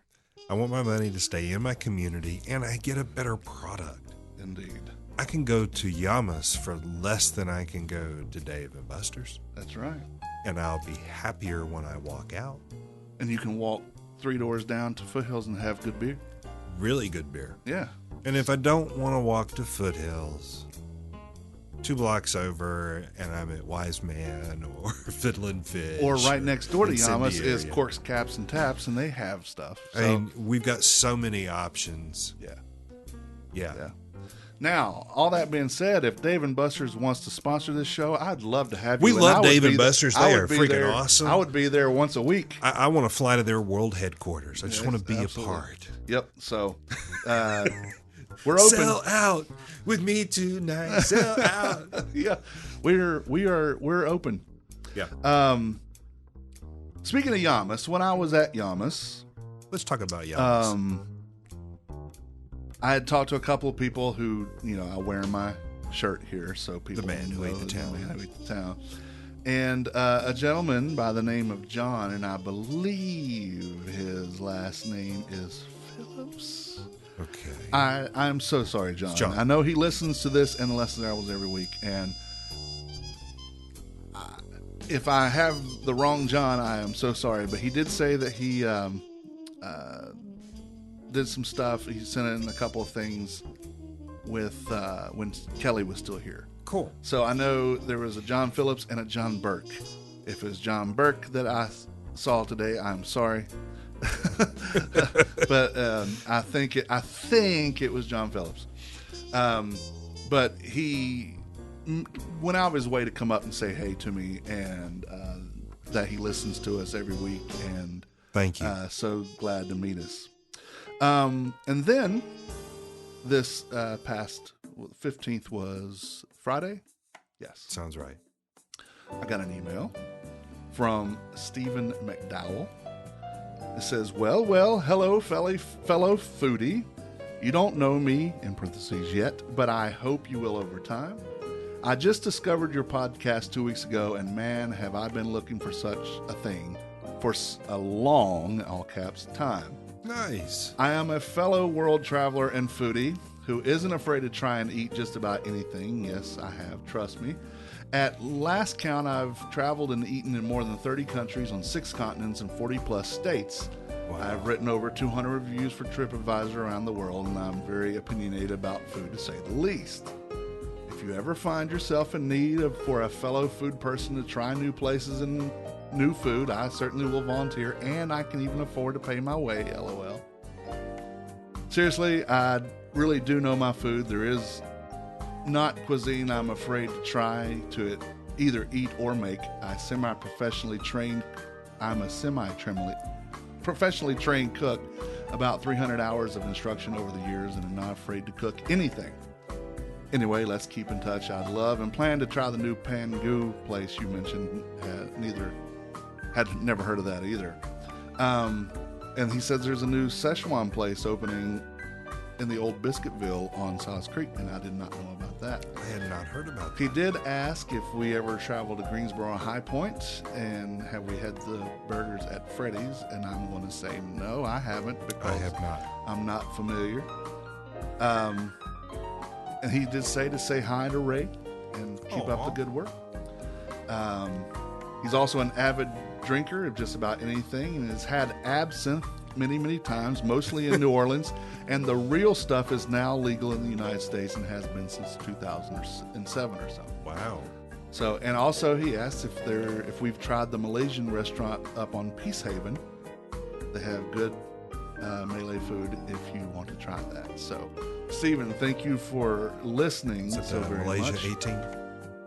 I want my money to stay in my community, and I get a better product. Indeed. I can go to Yamas for less than I can go to Dave & Buster's. That's right. And I'll be happier when I walk out. And you can walk 3 doors down to Foothills and have good beer. Really good beer. Yeah. And if I don't want to walk to Foothills, 2 blocks over, and I'm at Wise Man or Fiddlin' Fish. Or right next door to Yamas is Corks, Caps, and Taps, and they have stuff. So, I mean, we've got so many options. Yeah. Now, all that being said, if Dave & Buster's wants to sponsor this show, I'd love to have you. We love Dave & Buster's. They are freaking awesome. I would be there once a week. I want to fly to their world headquarters. I just want to be a part. Yep. So, we're open. Sell out with me tonight. Sell out. Yeah, we're open. Yeah. Speaking of Yamas, when I was at Yamas, let's talk about Yamas. I had talked to a couple of people who, I wear my shirt here, so people the man who ate the town. The man who ate the town. And a gentleman by the name of John, and I believe his last name is Phillips. Okay. I'm so sorry, John. I know he listens to this and the Lessons Hours every week, and if I have the wrong John, I am so sorry. But he did say that he did some stuff. He sent in a couple of things with when Kelly was still here. Cool. So I know there was a John Phillips and a John Burke. If it was John Burke that I saw today, I'm sorry. But I think it was John Phillips. But he went out of his way to come up and say hey to me, and that he listens to us every week, and thank you. So glad to meet us. And then this past 15th was Friday. Yes, sounds right. I got an email from Stephen McDowell. It says, well, hello, fellow foodie. You don't know me, in parentheses, yet, but I hope you will over time. I just discovered your podcast 2 weeks ago, and man, have I been looking for such a thing for a long, all caps, time. Nice. I am a fellow world traveler and foodie who isn't afraid to try and eat just about anything. Yes, I have, trust me. At last count, I've traveled and eaten in more than 30 countries on 6 continents and 40 plus states. Wow. I've written over 200 reviews for TripAdvisor around the world, and I'm very opinionated about food, to say the least. If you ever find yourself in need for a fellow food person to try new places and new food, I certainly will volunteer, and I can even afford to pay my way, LOL. Seriously, I really do know my food. There is not cuisine I'm afraid to try to either eat or make. I'm a semi-professionally trained cook, about 300 hours of instruction over the years, and I'm not afraid to cook anything. Anyway, let's keep in touch. I'd love and plan to try the new Pangu place you mentioned. Had never heard of that either. And he says there's a new Szechuan place opening in the old Biscuitville on Silas Creek, and I did not know about that. I had not heard about that. He did ask if we ever traveled to Greensboro High Point and have we had the burgers at Freddy's, and I'm going to say no, I haven't, because I have not. I'm not familiar. And he did say to say hi to Ray and keep up the good work. He's also an avid drinker of just about anything and has had absinthe many times, mostly in New Orleans, and the real stuff is now legal in the United States and has been since 2007 or so. Wow. So, and also he asked if we've tried the Malaysian restaurant up on Peace Haven. They have good Malay food if you want to try that. So, Stephen, thank you for listening so very Malaysia much. 18?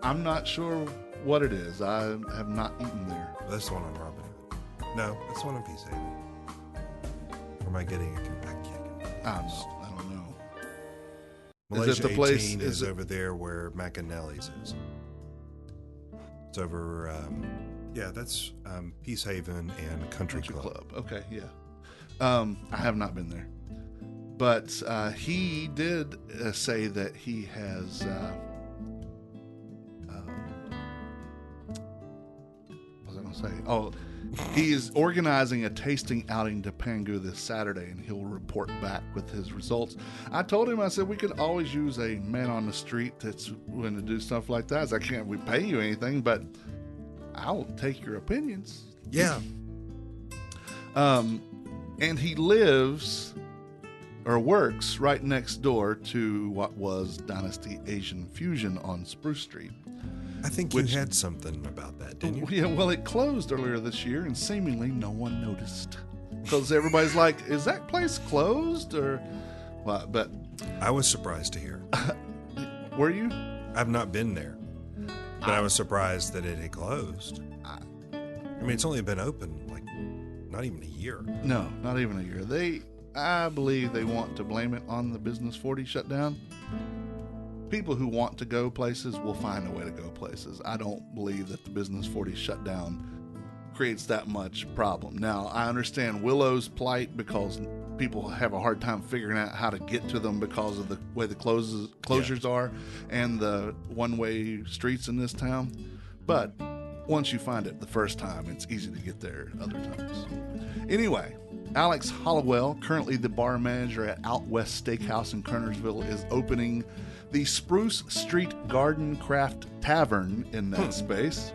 I'm not sure what it is. I have not eaten there. That's the one on Robin Hood. No, that's the one on Peace Haven. Or am I getting a I don't know. Malaysia is it the 18 place? is over there where McAnelly's is. It's over, that's Peace Haven and Country Club. Okay, yeah. I have not been there. But he did say that he has... what was I going to say? Oh, he is organizing a tasting outing to Pangu this Saturday, and he'll report back with his results. I told him, I said, we could always use a man on the street that's willing to do stuff like that. I can't we pay you anything, but I'll take your opinions. Yeah. And he lives or works right next door to what was Dynasty Asian Fusion on Spruce Street. I think you had something about that, didn't you? Yeah, well, it closed earlier this year, and seemingly no one noticed. Because everybody's like, is that place closed? Or what? But I was surprised to hear. Were you? I've not been there. But I was surprised that it had closed. I mean, it's only been open, like, not even a year. No, not even a year. I believe they want to blame it on the Business 40 shutdown. People who want to go places will find a way to go places. I don't believe that the Business 40 shutdown creates that much problem. Now, I understand Willow's plight because people have a hard time figuring out how to get to them because of the way the closures are and the one-way streets in this town. But once you find it the first time, it's easy to get there other times. Anyway, Alex Hollowell, currently the bar manager at Out West Steakhouse in Kernersville, is opening the Spruce Street Garden Craft Tavern in that space.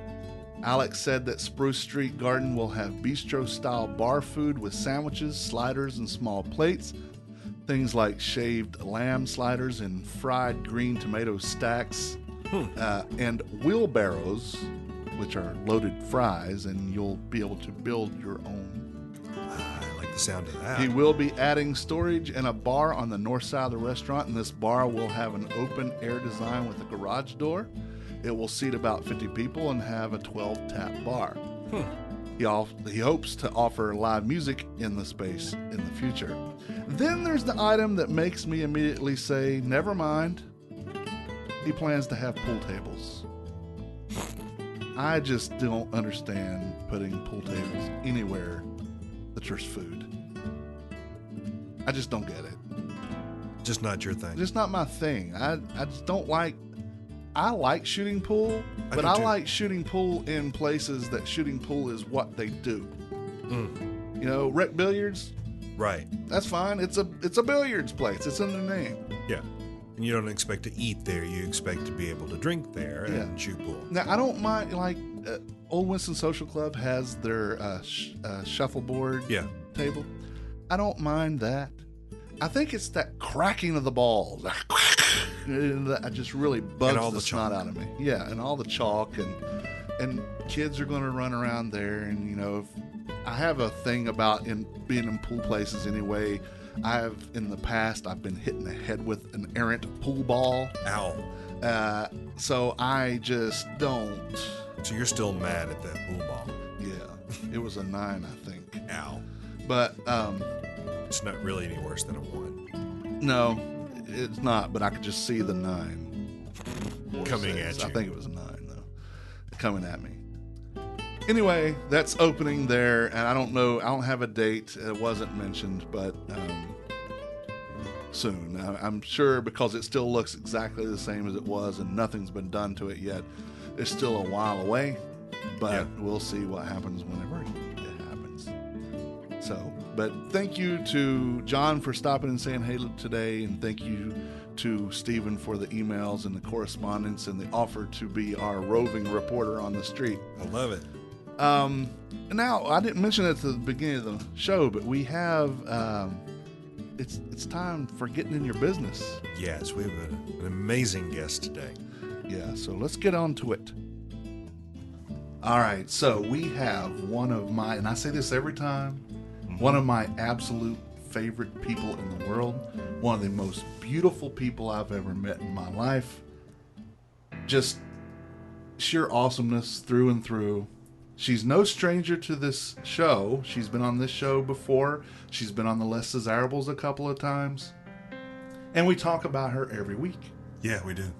Alex said that Spruce Street Garden will have bistro-style bar food with sandwiches, sliders, and small plates. Things like shaved lamb sliders and fried green tomato stacks, and wheelbarrows, which are loaded fries, and you'll be able to build your own. I like the sound of that. He will be adding storage and a bar on the north side of the restaurant, and this bar will have an open-air design with a garage door. It will seat about 50 people and have a 12-tap bar. He hopes to offer live music in the space in the future. Then there's the item that makes me immediately say, never mind. He plans to have pool tables. I just don't understand putting pool tables anywhere that there's food. I just don't get it. Just not your thing. Just not my thing. I just don't like... I like shooting pool, but I like shooting pool in places that shooting pool is what they do. You know, rec billiards. Right. That's fine. It's a billiards place. It's in the name. Yeah. And you don't expect to eat there. You expect to be able to drink there and shoot pool. Now, I don't mind, like, Old Winston Social Club has their shuffleboard table. I don't mind that. I think it's that cracking of the balls. That just really bugs the snot out of me. Yeah, and all the chalk, and kids are going to run around there, and you know, I have a thing about being in pool places anyway. In the past, I've been hit in the head with an errant pool ball. Ow. So I just don't. So you're still mad at that pool ball? Yeah, it was a 9, I think. Ow. But it's not really any worse than a 1. No, it's not. But I could just see the 9 coming at you. I think it was a 9 though, coming at me. Anyway, that's opening there, and I don't know. I don't have a date. It wasn't mentioned, but soon. I'm sure, because it still looks exactly the same as it was, and nothing's been done to it yet. It's still a while away, but we'll see what happens whenever it happens. So, but thank you to John for stopping and saying hey today, and thank you to Stephen for the emails and the correspondence and the offer to be our roving reporter on the street. I love it. Now, I didn't mention it at the beginning of the show, but we have, it's time for getting in your business. Yes, we have an amazing guest today. Yeah, so let's get on to it. All right, so we have one of my, and I say this every time, one of my absolute favorite people in the world, one of the most beautiful people I've ever met in my life. Just sheer awesomeness through and through. She's no stranger to this show. She's been on this show before. She's been on the Less Desirables a couple of times. And we talk about her every week. Yeah, we do.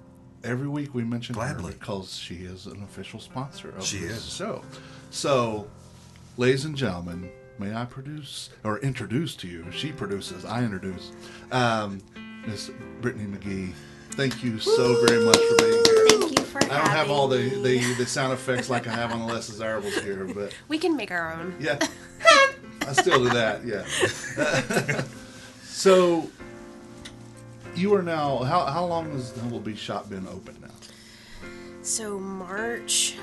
Every week we mention her because she is an official sponsor of this show. So, ladies and gentlemen, may I introduce to you, she produces, I introduce, Miss Brittany McGee. Thank you so very much for being here. Thank you for having me. I don't have all the sound effects like I have on the Less Desirables here, but... We can make our own. Yeah. I still do that, yeah. So, you are now... How long has the Humblebee shop been open now? So, March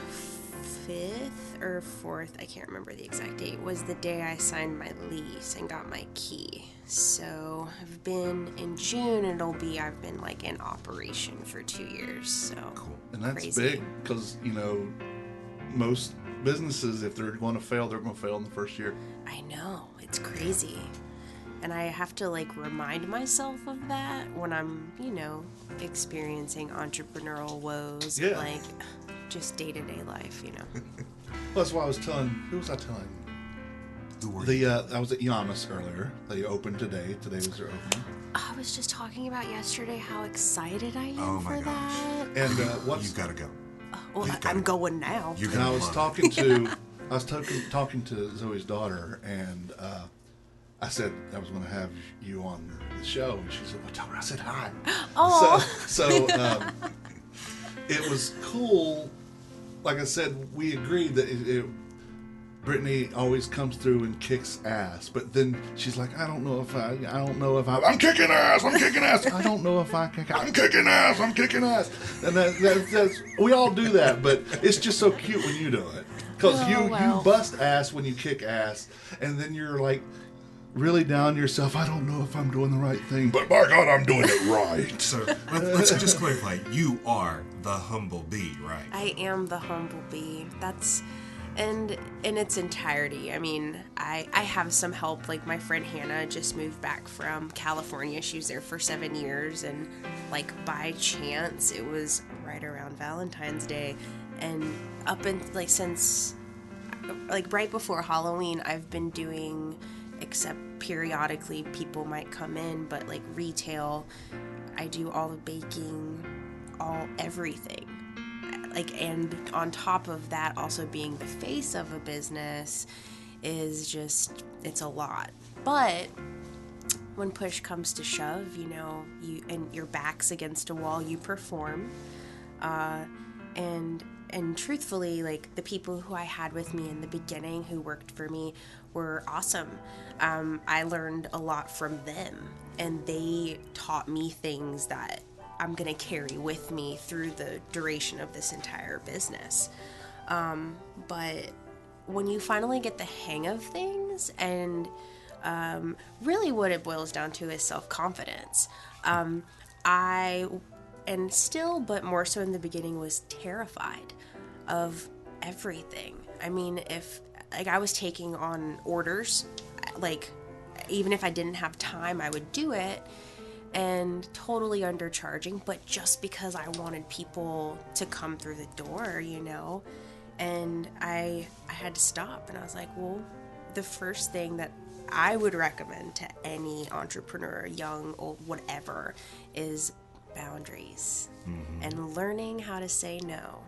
5th or 4th, I can't remember the exact date, was the day I signed my lease and got my key. So I've been in June, I've been like in operation for 2 years. So cool. And that's crazy. Big because, you know, most businesses, if they're going to fail, they're going to fail in the first year. I know, it's crazy. And I have to like remind myself of that when I'm, you know, experiencing entrepreneurial woes, like just day-to-day life, you know. Well, that's why I was telling, who was I telling? I was at Yamas earlier. They opened today. Today was their opening. I was just talking about yesterday how excited I am for that. And you've got to go. Well, I'm going now. And I was talking to Zoe's daughter, and I said I was going to have you on the show, and she said, "Well, tell her I said hi." Oh. So it was cool. Like I said, we agreed that Brittany always comes through and kicks ass, but then she's like, I'm kicking ass. I don't know if I'm kicking ass. And that's we all do that, but it's just so cute when you do it. Because you bust ass when you kick ass, and then you're like really down yourself. I don't know if I'm doing the right thing, but by God, I'm doing it right. So let's just clarify. You are the Humblebee, right? I am the Humblebee. That's... And in its entirety, I mean, I have some help. Like, my friend Hannah just moved back from California. She was there for 7 years, and, like, by chance, it was right around Valentine's Day, and up in since right before Halloween, I've been doing, except periodically people might come in, but retail, I do all the baking, everything. And on top of that, also being the face of a business is just, it's a lot. But when push comes to shove, and your back's against a wall, you perform. And truthfully, the people who I had with me in the beginning who worked for me were awesome. I learned a lot from them, and they taught me things that I'm going to carry with me through the duration of this entire business. But when you finally get the hang of things, and really what it boils down to is self-confidence. And still, but more so in the beginning, was terrified of everything. I mean, if I was taking on orders, even if I didn't have time, I would do it, and totally undercharging, but just because I wanted people to come through the door, and I had to stop, and I was like, well, the first thing that I would recommend to any entrepreneur, young, old, whatever, is boundaries. And learning how to say no.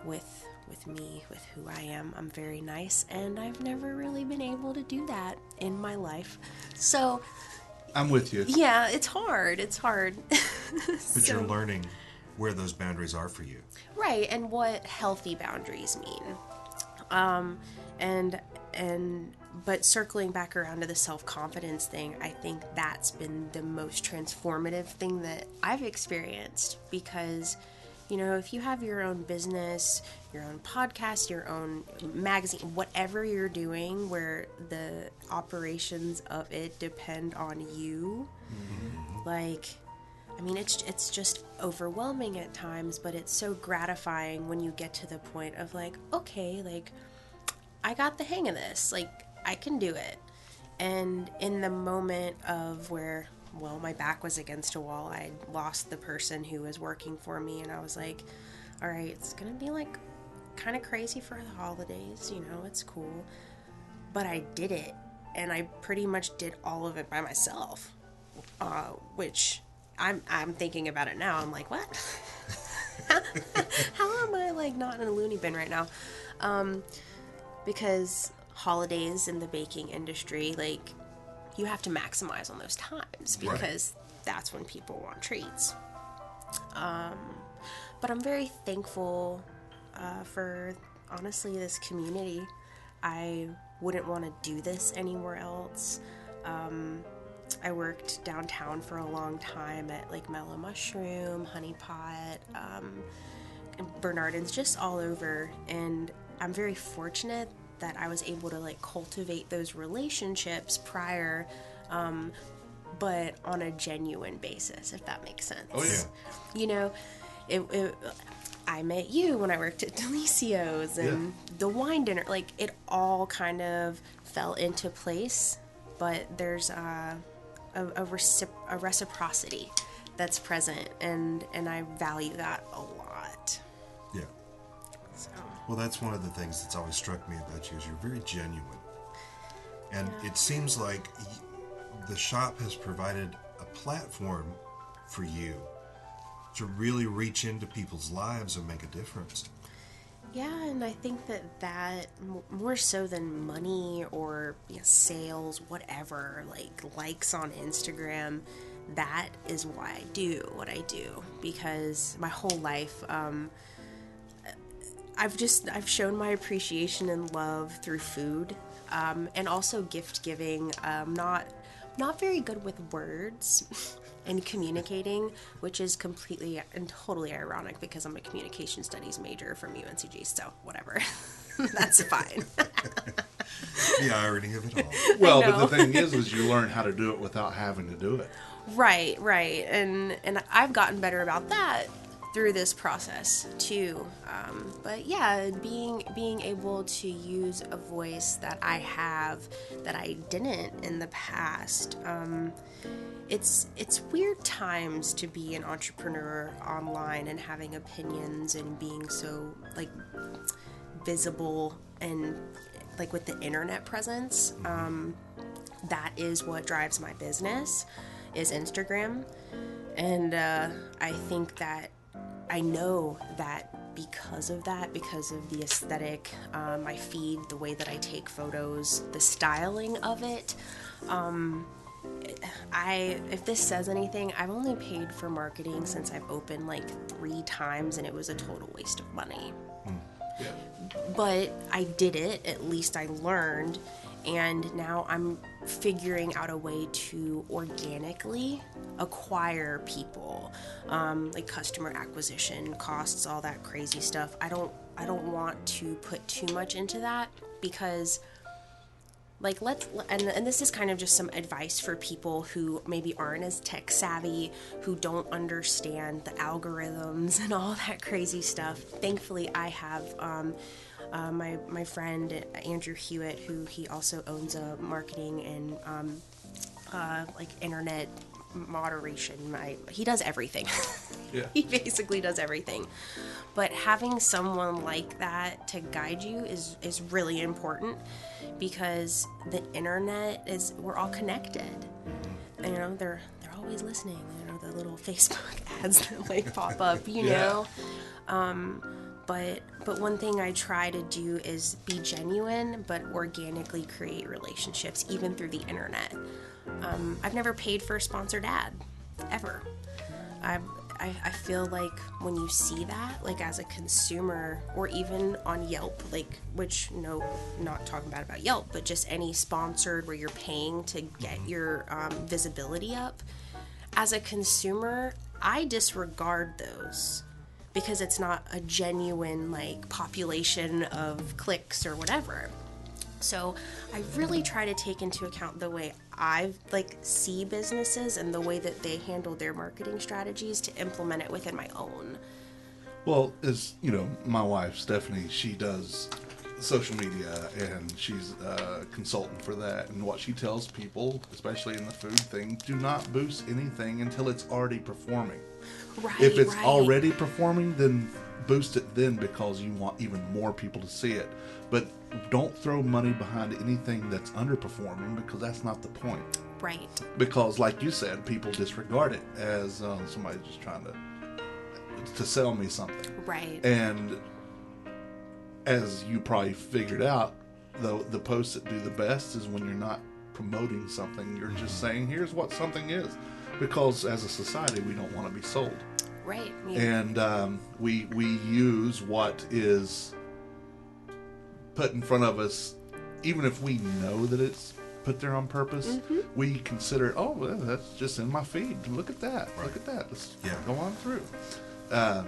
With me, with who I am, I'm very nice, and I've never really been able to do that in my life. So I'm with you. yeah, it's hard. But you're learning where those boundaries are for you. Right, and what healthy boundaries mean. But circling back around to the self-confidence thing, I think that's been the most transformative thing that I've experienced, because, if you have your own business, your own podcast, your own magazine, whatever you're doing where the operations of it depend on you, it's just overwhelming at times, but it's so gratifying when you get to the point of okay, I got the hang of this, I can do it. And in the moment of where, my back was against a wall, I lost the person who was working for me, and I was like, all right, it's gonna be kind of crazy for the holidays, it's cool. But I did it, and I pretty much did all of it by myself, which I'm thinking about it now, I'm like, what? How am I not in a loony bin right now? Because holidays in the baking industry, you have to maximize on those times, because that's when people want treats. But I'm very thankful for, honestly, this community. I wouldn't want to do this anywhere else. I worked downtown for a long time at Mellow Mushroom, Honey Pot, Bernardin's, just all over, and I'm very fortunate that I was able to cultivate those relationships prior, but on a genuine basis, if that makes sense. Oh yeah. I met you when I worked at Delicio's, and the wine dinner, it all kind of fell into place, but there's a reciprocity that's present, and I value that a lot. Yeah. So. Well, that's one of the things that's always struck me about you, is you're very genuine. And it seems like the shop has provided a platform for you to really reach into people's lives and make a difference. Yeah, and I think that more so than money or sales, whatever, likes on Instagram, that is why I do what I do. Because my whole life, I've shown my appreciation and love through food, and also gift giving. Not very good with words and communicating, which is completely and totally ironic because I'm a communication studies major from UNCG, so whatever. That's fine. The irony of it all. Well, but the thing is you learn how to do it without having to do it. Right. And I've gotten better about that through this process too. But yeah, being able to use a voice that I have that I didn't in the past, it's weird times to be an entrepreneur online and having opinions and being so like visible and like with the internet presence. That is what drives my business, is Instagram. And I think that I know that because of the aesthetic, my feed, the way that I take photos, the styling of it, if this says anything, I've only paid for marketing since I've opened like 3 times, and it was a total waste of money. Yeah. But I did it, at least I learned, and now I'm figuring out a way to organically acquire people, like customer acquisition costs, all that crazy stuff. I don't want to put too much into that, because like and this is kind of just some advice for people who maybe aren't as tech savvy, who don't understand the algorithms and all that crazy stuff. Thankfully, I have my friend Andrew Hewitt, who he also owns a marketing and like internet moderation. He does everything. Yeah. He basically does everything. But having someone like that to guide you is really important, because the internet we're all connected. And, they're always listening. The little Facebook ads that like pop up, know. But one thing I try to do is be genuine, but organically create relationships, even through the internet. I've never paid for a sponsored ad, ever. I feel like when you see that, like as a consumer, or even on Yelp, like, which, no, not talking bad about Yelp, but just any sponsored where you're paying to get your visibility up, as a consumer, I disregard those, because it's not a genuine like population of clicks or whatever. So I really try to take into account the way I like see businesses and the way that they handle their marketing strategies to implement it within my own. Well, as you know, my wife Stephanie, she does social media, and she's a consultant for that. And what she tells people, especially in the food thing, do not boost anything until it's already performing. Right. If it's already performing, then boost it then, because you want even more people to see it. But don't throw money behind anything that's underperforming, because that's not the point. Right. Because, like you said, people disregard it as somebody just trying to sell me something. Right. And as you probably figured out, the posts that do the best is when you're not promoting something. You're just saying, here's what something is. Because as a society, we don't want to be sold. Right. And we use what is put in front of us, even if we know that it's put there on purpose. We consider, oh, well, that's just in my feed. Look at that. Right. Look at that. Let's go on through.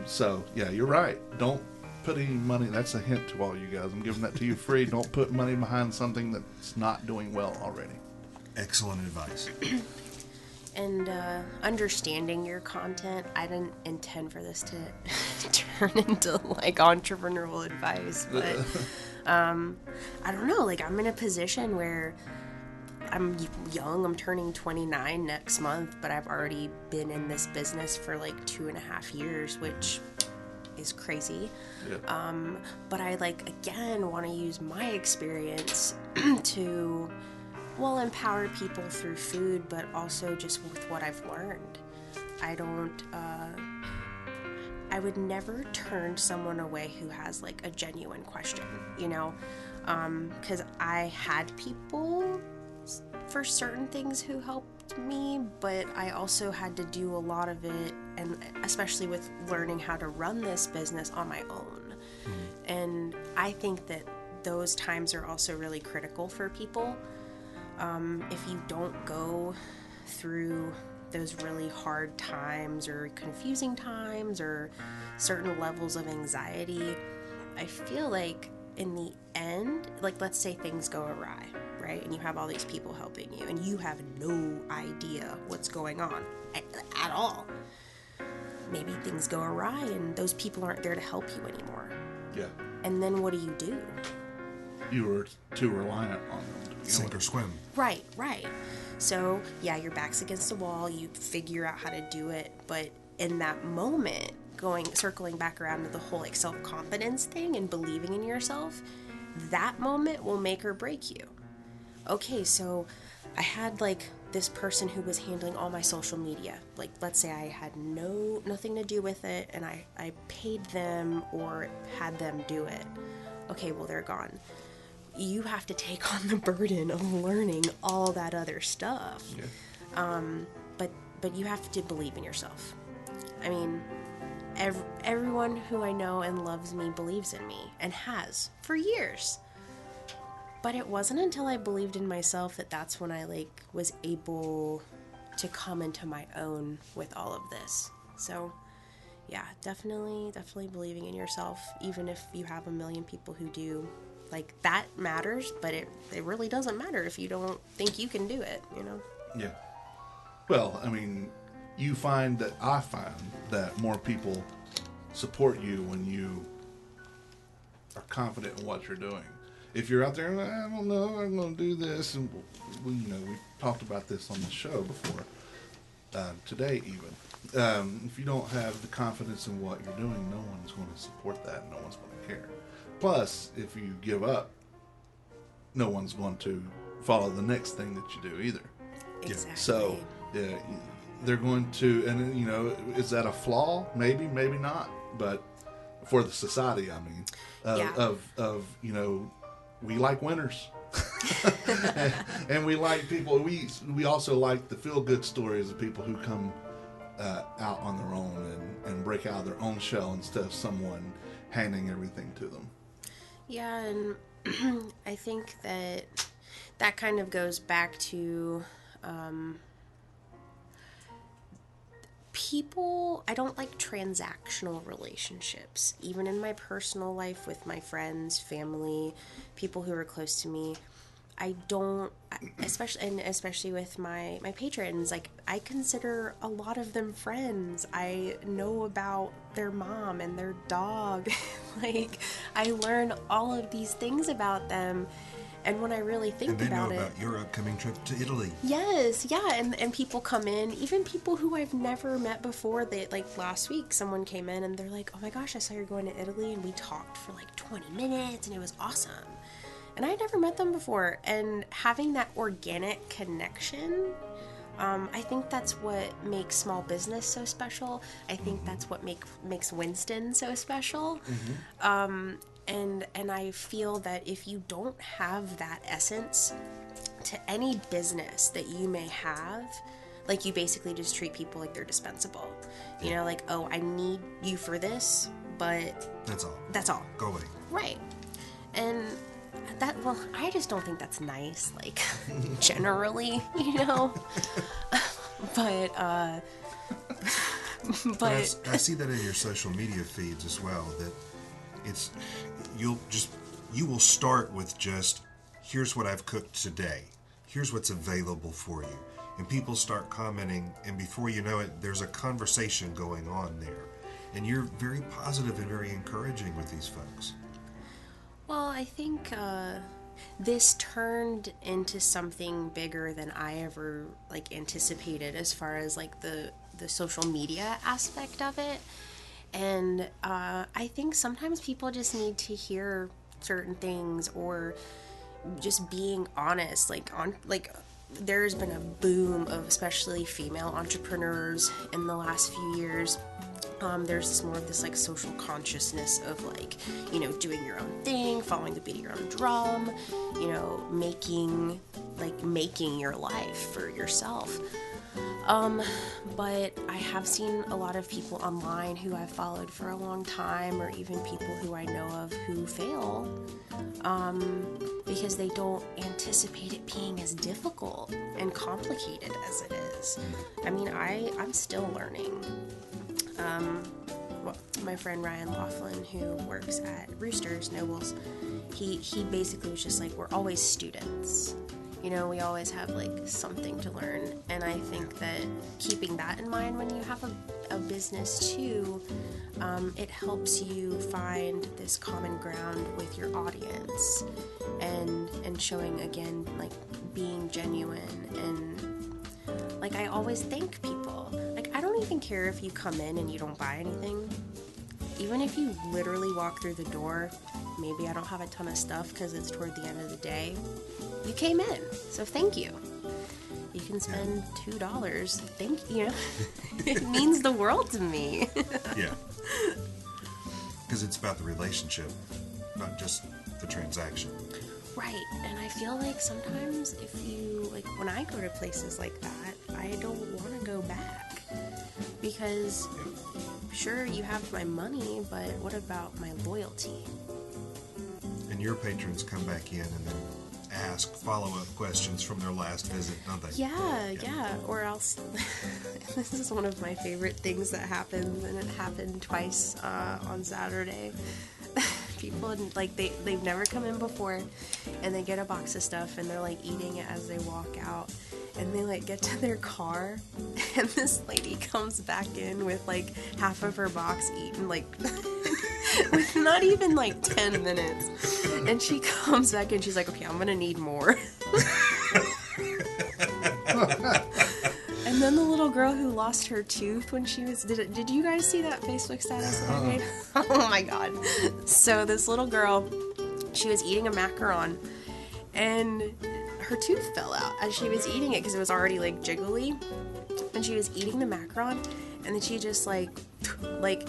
So, yeah, you're right. Don't put any money. That's a hint to all you guys. I'm giving that to you free. Don't put money behind something that's not doing well already. Excellent advice. And understanding your content, I didn't intend for this to turn into like entrepreneurial advice, but I don't know, like I'm in a position where I'm young. I'm turning 29 next month, but I've already been in this business for like 2.5 years, which is crazy. Yeah. But I again want to use my experience to empower people through food, but also just with what I've learned. I would never turn someone away who has a genuine question, because I had people for certain things who helped me, but I also had to do a lot of it, and especially with learning how to run this business on my own. And I think that those times are also really critical for people. If you don't go through those really hard times or confusing times or certain levels of anxiety, I feel like in the end, let's say things go awry, right? And you have all these people helping you and you have no idea what's going on at all. Maybe things go awry and those people aren't there to help you anymore. Yeah. And then what do you do? you were too reliant on them to begin Sink or with. swim. Right, right. So, yeah, your back's against the wall, you figure out how to do it, but in that moment, circling back around to the whole like self-confidence thing and believing in yourself, that moment will make or break you. Okay, so I had like this person who was handling all my social media. Like, let's say I had nothing to do with it and I paid them or had them do it. Okay, well, they're gone. You have to take on the burden of learning all that other stuff. Yeah. But you have to believe in yourself. I mean, everyone who I know and loves me believes in me and has for years. But it wasn't until I believed in myself that's when I like was able to come into my own with all of this. So, yeah, definitely believing in yourself, even if you have a million people who do. Like, that matters, but it really doesn't matter if you don't think you can do it, you know? Yeah. Well, I mean, I find that more people support you when you are confident in what you're doing. If you're out there, I don't know, I'm going to do this, and we talked about this on the show before, today even. If you don't have the confidence in what you're doing, no one's going to support that, no one's going to care. Plus, if you give up, no one's going to follow the next thing that you do either. Exactly. So, yeah, they're going to, and is that a flaw? Maybe, maybe not. But for the society, I mean, we like winners, and we like people. We also like the feel good stories of people who come out on their own and break out of their own shell instead of someone handing everything to them. Yeah, and I think that kind of goes back to people. I don't like transactional relationships, even in my personal life with my friends, family, people who are close to me. I don't, especially with my patrons, like, I consider a lot of them friends. I know about their mom and their dog. Like, I learn all of these things about them. And when I really think about it... And they know about your upcoming trip to Italy. Yes, yeah, and people come in, even people who I've never met before. Like, last week, someone came in and they're like, oh my gosh, I saw you're going to Italy, and we talked for like 20 minutes, and it was awesome. And I never met them before, and having that organic connection, I think that's what makes small business so special. I think that's what makes Winston so special. And I feel that if you don't have that essence to any business that you may have, like, you basically just treat people like they're dispensable. You know, like, oh, I need you for this, but... That's all. Go away. Right. And... I just don't think that's nice, like, generally, but I see that in your social media feeds as well, that you will start with just, here's what I've cooked today, here's what's available for you, and people start commenting, and before you know it, there's a conversation going on there, and you're very positive and very encouraging with these folks. Well, I think this turned into something bigger than I ever anticipated, as far as the social media aspect of it. And I think sometimes people just need to hear certain things, or just being honest. There's been a boom of especially female entrepreneurs in the last few years. There's more of this social consciousness of doing your own thing, following the beat of your own drum, making your life for yourself. But I have seen a lot of people online who I've followed for a long time, or even people who I know of who fail, because they don't anticipate it being as difficult and complicated as it is. I mean, I'm still learning. My friend Ryan Laughlin, who works at Roosters Nobles, he basically was just like, we're always students. We always have something to learn. And I think that keeping that in mind when you have a business too, it helps you find this common ground with your audience, and showing, again, like, being genuine. And like, I always thank people. Like, I don't even care if you come in and you don't buy anything. Even if you literally walk through the door, maybe I don't have a ton of stuff because it's toward the end of the day, you came in, so thank you. You can spend $2. Thank you. It means the world to me. Yeah. Because it's about the relationship, not just the transaction. Right. And I feel like sometimes if you, like, when I go to places like that, I don't want to go back. Because, sure, you have my money, but what about my loyalty? And your patrons come back in and then ask follow-up questions from their last visit, don't they? Yeah. Or else, this is one of my favorite things that happens, and it happened twice on Saturday. People, like, they've never come in before, and they get a box of stuff, and they're, like, eating it as they walk out, and they, like, get to their car, and this lady comes back in with, like, half of her box eaten, like, with not even, like, 10 minutes. And she comes back and she's like, okay, I'm gonna need more. And then the little girl who lost her tooth when she was... Did you guys see that Facebook status that I made? Oh my god. So this little girl, she was eating a macaron, and her tooth fell out as she was eating it because it was already, like, jiggly. And she was eating the macaron, and then she just, like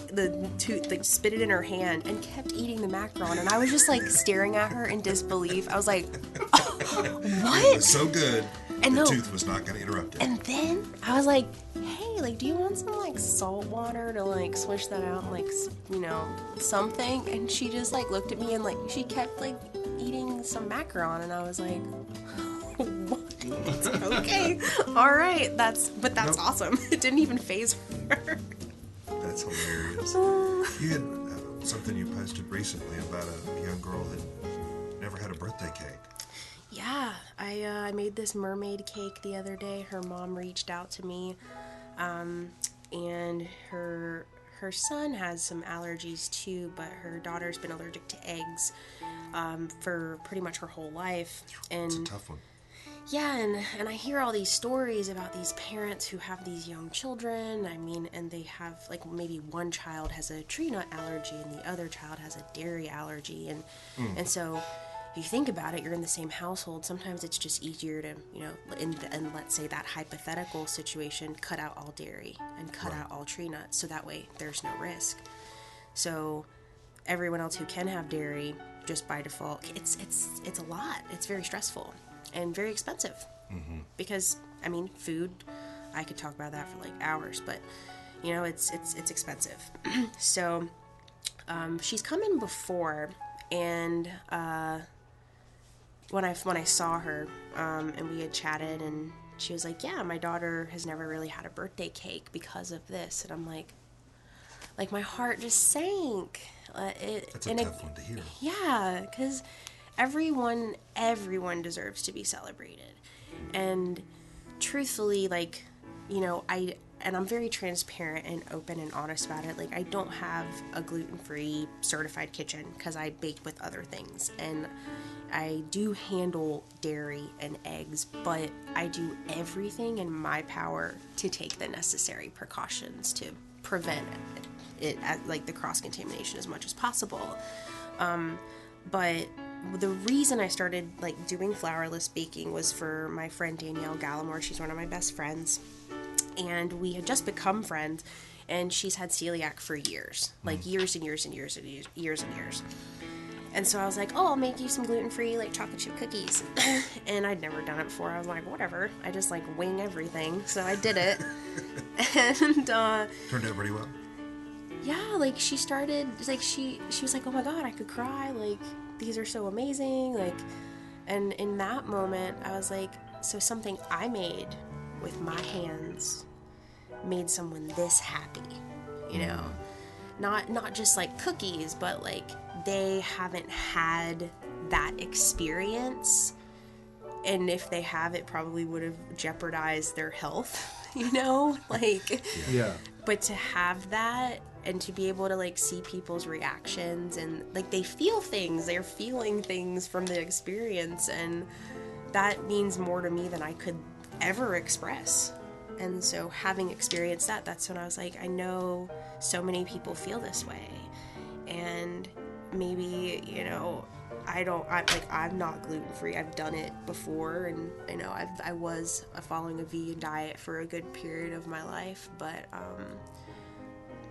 the tooth, like, spit it in her hand and kept eating the macaron. And I was just, like, staring at her in disbelief. I was like, oh, what? It was so good, and the no, tooth was not going to interrupt it. And then I was like, hey, like, do you want some, like, salt water to, like, swish that out and, like, you know, something? And she just, like, looked at me and, like, she kept, like, eating some macaron. And I was like, what? Okay, all right, that's awesome. It didn't even faze her. That's hilarious. You had something you posted recently about a young girl that never had a birthday cake. Yeah, I made this mermaid cake the other day. Her mom reached out to me, and her son has some allergies too, but her daughter's been allergic to eggs for pretty much her whole life. And it's a tough one. Yeah, and I hear all these stories about these parents who have these young children. I mean, and they have, like, maybe one child has a tree nut allergy and the other child has a dairy allergy. And so if you think about it, you're in the same household. Sometimes it's just easier to, you know, and let's say that hypothetical situation, cut out all dairy and cut out all tree nuts. So that way there's no risk. So everyone else who can have dairy, just by default, it's a lot. It's very stressful. And very expensive. Mm-hmm. Because, I mean, food, I could talk about that for, like, hours, but, you know, it's expensive. So, she's come in before, and when I saw her, and we had chatted, and she was like, yeah, my daughter has never really had a birthday cake because of this. And I'm like, my heart just sank. That's a tough one to hear. Yeah, because everyone deserves to be celebrated. And truthfully, like, you know, I'm very transparent and open and honest about it. Like, I don't have a gluten-free certified kitchen because I bake with other things. And I do handle dairy and eggs, but I do everything in my power to take the necessary precautions to prevent it like the cross-contamination as much as possible. But the reason I started, like, doing flourless baking was for my friend Danielle Gallimore. She's one of my best friends, and we had just become friends, and she's had celiac for years, like years and years and years and years and years. And so I was like, oh, I'll make you some gluten-free, like, chocolate chip cookies. And I'd never done it before. I was like, whatever. I just, like, wing everything. So I did it. And turned out pretty well. Yeah, like, she started, like, she was like, oh my god, I could cry, like, these are so amazing, like, and in that moment, I was like, so something I made with my hands made someone this happy, you know, not just, like, cookies, but, like, they haven't had that experience, and if they have, it probably would have jeopardized their health, you know, like, yeah. But to have that and to be able to like see people's reactions and like they feel things, they're feeling things from the experience, and that means more to me than I could ever express. And so having experienced that, that's when I was like, I know so many people feel this way, and maybe, you know, I'm not gluten-free. I've done it before, and I know I was following a vegan diet for a good period of my life, but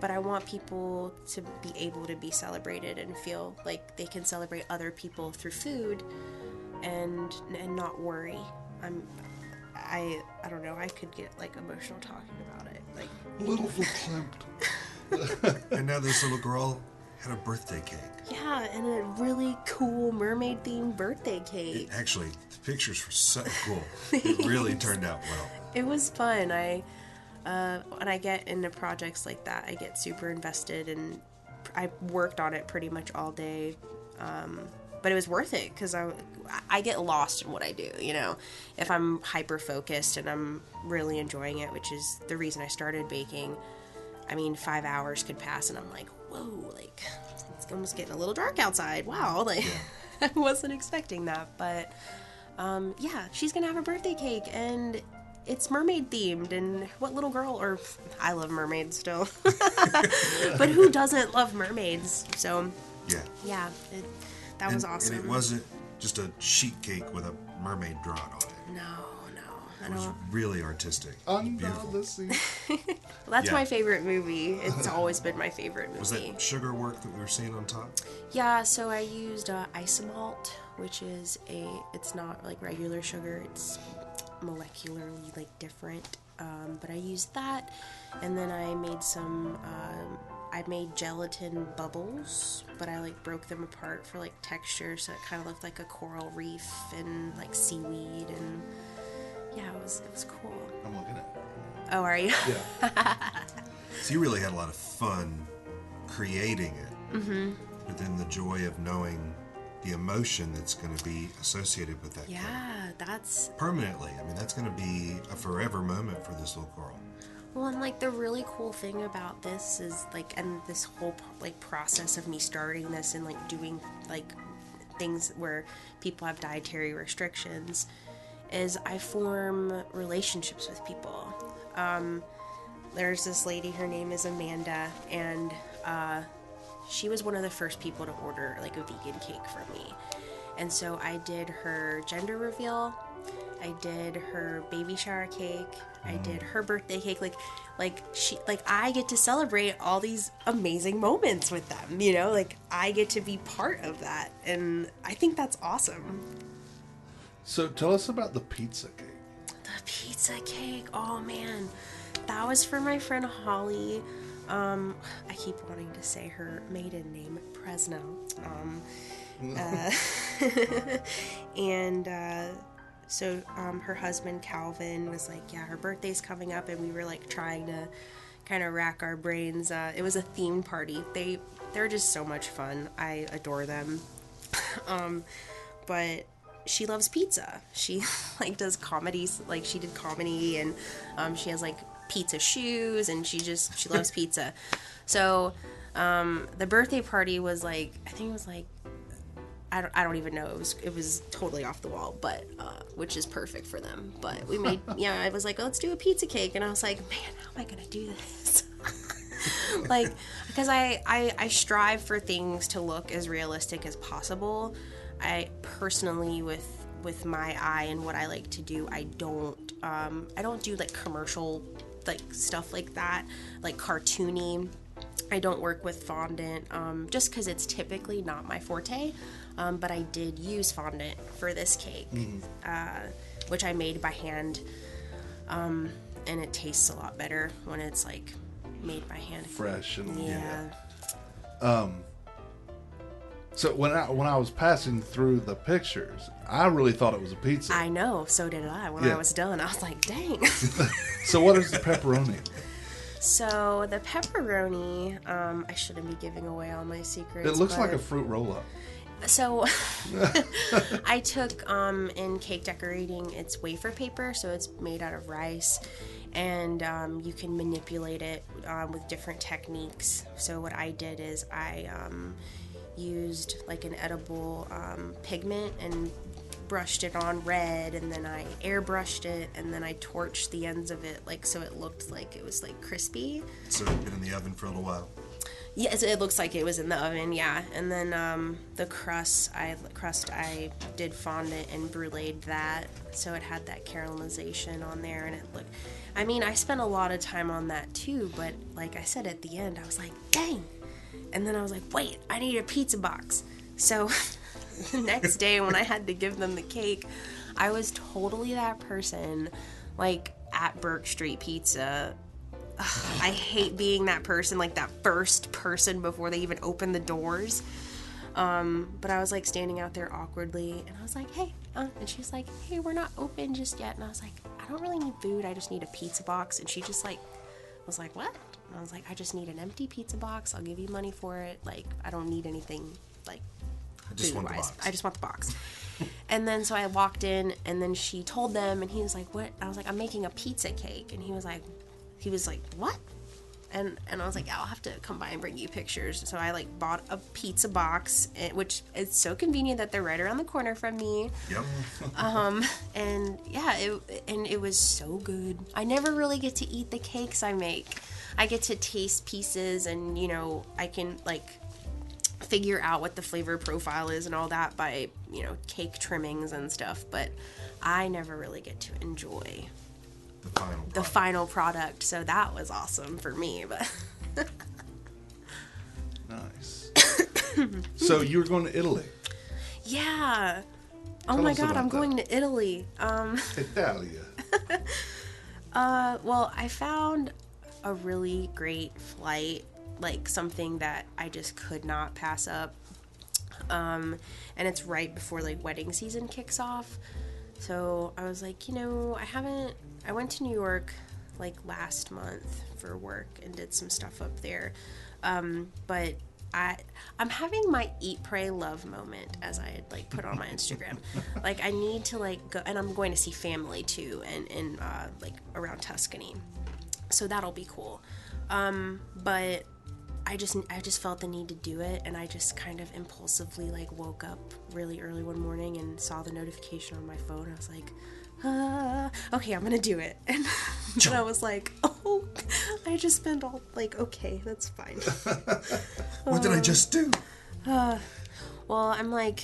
I want people to be able to be celebrated and feel like they can celebrate other people through food and not worry. I don't know, I could get like emotional talking about it. Like Little verklempt. And now this little girl had a birthday cake. Yeah, and a really cool mermaid-themed birthday cake. Actually, the pictures were so cool. It really turned out well. It was fun. When I get into projects like that, I get super invested, and I worked on it pretty much all day. But it was worth it because I get lost in what I do, you know. If I'm hyper-focused and I'm really enjoying it, which is the reason I started baking, I mean, 5 hours could pass and I'm like, whoa, like, it's almost getting a little dark outside. Wow, like, yeah. I wasn't expecting that. But, yeah, she's going to have a birthday cake, and it's mermaid themed, and what little girl, or I love mermaids still, but who doesn't love mermaids? So, yeah, that was awesome. And it wasn't just a sheet cake with a mermaid drawn on it. No. It was really artistic. Under the sea. Well, that's my favorite movie. It's always been my favorite movie. Was that sugar work that we were seeing on top? Yeah, so I used isomalt, which is it's not like regular sugar, it's molecularly like different. But I used that, and then I made I made gelatin bubbles, but I like broke them apart for like texture, so it kind of looked like a coral reef and like seaweed, and yeah, it was cool. I'm looking at it. Oh, are you? Yeah. So you really had a lot of fun creating it, but then the joy of knowing the emotion that's going to be associated with that. Yeah, that's permanently. I mean, that's going to be a forever moment for this little girl. Well, and like the really cool thing about this is like, and this whole like process of me starting this and like doing like things where people have dietary restrictions, is I form relationships with people. There's this lady, her name is Amanda, and she was one of the first people to order like a vegan cake from me. And so I did her gender reveal, I did her baby shower cake, I did her birthday cake. I get to celebrate all these amazing moments with them, you know, like I get to be part of that, and I think that's awesome. So tell us about the pizza cake. The pizza cake, oh man, that was for my friend Holly. I keep wanting to say her maiden name, Presno. So her husband Calvin was like, yeah, her birthday's coming up, and we were like trying to kind of rack our brains. It was a themed party. They're just so much fun. I adore them. But she loves pizza. She like does comedies, like she did comedy, and she has like pizza shoes, and she loves pizza. So the birthday party was like, I think it was like, I don't even know. It was totally off the wall, but which is perfect for them. But we made, yeah, I was like, let's do a pizza cake, and I was like, man, how am I gonna do this? Like, because I strive for things to look as realistic as possible. I personally, with my eye and what I like to do, I don't do like commercial like stuff like that, like cartoony. I don't work with fondant, just because it's typically not my forte. But I did use fondant for this cake, which I made by hand, and it tastes a lot better when it's like made by hand. Fresh and yeah. So when I was passing through the pictures, I really thought it was a pizza. I know, so did I. When I was done, I was like, dang. So what is the pepperoni? So the pepperoni, I shouldn't be giving away all my secrets. It looks like a fruit roll-up. So I took in cake decorating, it's wafer paper, so it's made out of rice, and you can manipulate it with different techniques. So what I did is I used like an edible pigment and brushed it on red, and then I airbrushed it, and then I torched the ends of it like so it looked like it was like crispy. So it's been in the oven for a little while. Yes, it looks like it was in the oven, yeah. And then the crust I did fondant and bruleed that, so it had that caramelization on there, and it looked. I mean, I spent a lot of time on that too, but like I said at the end, I was like, dang. And then I was like, wait, I need a pizza box. So the next day when I had to give them the cake, I was totally that person, like at Burke Street Pizza. Ugh, I hate being that person, like that first person before they even open the doors. But I was like standing out there awkwardly, and I was like, hey, and she's like, hey, we're not open just yet. And I was like, I don't really need food, I just need a pizza box. And she just like was like, what? And I was like, I just need an empty pizza box, I'll give you money for it, like I don't need anything like food-wise. I just want the box. And then so I walked in, and then she told them, and he was like, what? I was like, I'm making a pizza cake. And he was like, what? And I was like, yeah, I'll have to come by and bring you pictures. So I like bought a pizza box, which is so convenient that they're right around the corner from me. Yep. And yeah, it was so good. I never really get to eat the cakes I make. I get to taste pieces, and you know, I can like figure out what the flavor profile is and all that by, you know, cake trimmings and stuff, but I never really get to enjoy the final product. So that was awesome for me. But nice. So you were going to Italy? Yeah. Tell Oh my us God, about I'm that. going to Italy. Italia. Well, I found a really great flight, like something that I just could not pass up. And it's right before like wedding season kicks off. So I was like, you know, I went to New York like last month for work and did some stuff up there. But I'm having my eat, pray, love moment, as I had like put on my Instagram. Like I need to like go, and I'm going to see family too, and like around Tuscany. So that'll be cool. But I just felt the need to do it, and I just kind of impulsively like woke up really early one morning and saw the notification on my phone. I was like, okay, I'm gonna do it. And then I was like, oh, I just spent all like, okay, that's fine. What did I just do? Well, I'm like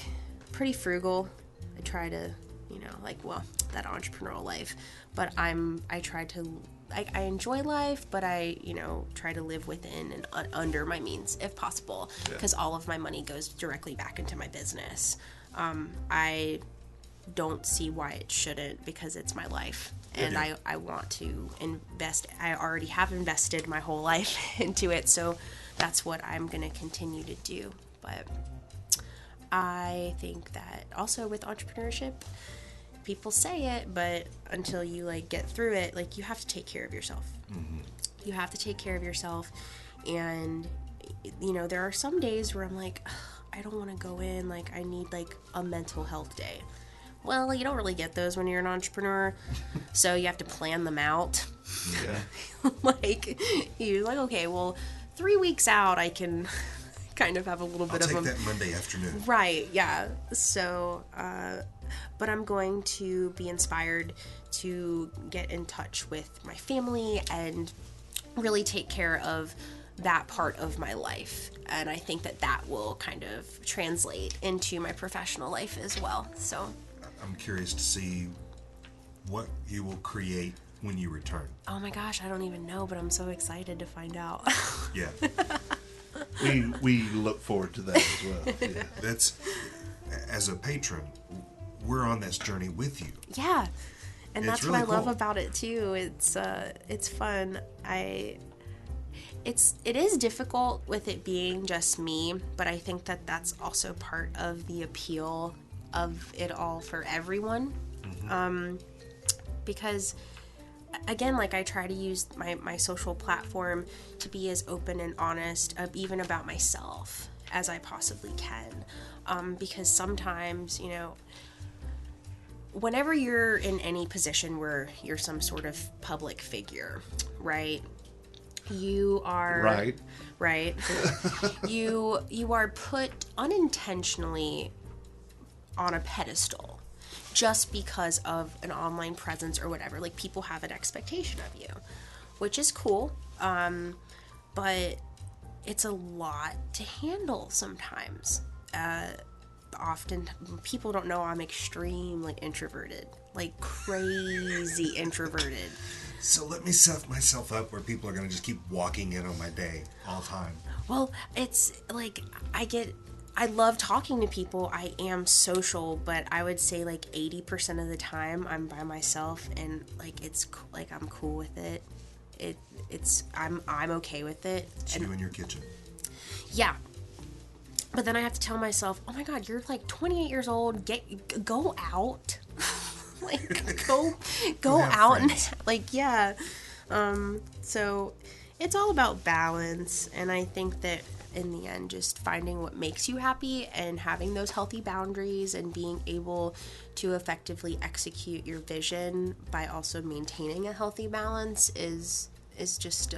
pretty frugal. I try to, you know, like, well, that entrepreneurial life, but I try to. I enjoy life, but I, you know, try to live within and under my means if possible, because all of my money goes directly back into my business. I don't see why it shouldn't, because it's my life, and I want to invest. I already have invested my whole life into it, so that's what I'm going to continue to do. But I think that also with entrepreneurship, people say it, but until you like get through it, like you have to take care of yourself. Mm-hmm. You have to take care of yourself, and you know, there are some days where I'm like, I don't want to go in, like I need like a mental health day. Well, you don't really get those when you're an entrepreneur, so you have to plan them out. Yeah. Like you're like, okay, well, 3 weeks out I can kind of have a little bit of I'll take that Monday afternoon. Right, yeah. So but I'm going to be inspired to get in touch with my family and really take care of that part of my life. And I think that that will kind of translate into my professional life as well. So I'm curious to see what you will create when you return. Oh my gosh, I don't even know, but I'm so excited to find out. Yeah. We look forward to that as well. Yeah. That's, as a patron, we're on this journey with you. Yeah, and that's really what I love cool about it too. It's fun. It is difficult with it being just me, but I think that that's also part of the appeal of it all for everyone. Mm-hmm. Because again, like I try to use my social platform to be as open and honest, even about myself, as I possibly can. Because sometimes, you know, whenever you're in any position where you're some sort of public figure, right? You are right. You are put unintentionally on a pedestal just because of an online presence or whatever. Like, people have an expectation of you, which is cool, but it's a lot to handle sometimes. Often people don't know I'm extremely introverted, like crazy introverted. So let me set myself up where people are going to just keep walking in on my day all the time. Well, it's like I love talking to people. I am social, but I would say like 80% of the time I'm by myself, and like it's like I'm cool with it. I'm okay with it. It's you in your kitchen. Yeah. But then I have to tell myself, oh my God, you're like 28 years old. Go out. Like, go out and, like, yeah. So it's all about balance. And I think that in the end, just finding what makes you happy and having those healthy boundaries and being able to effectively execute your vision by also maintaining a healthy balance is just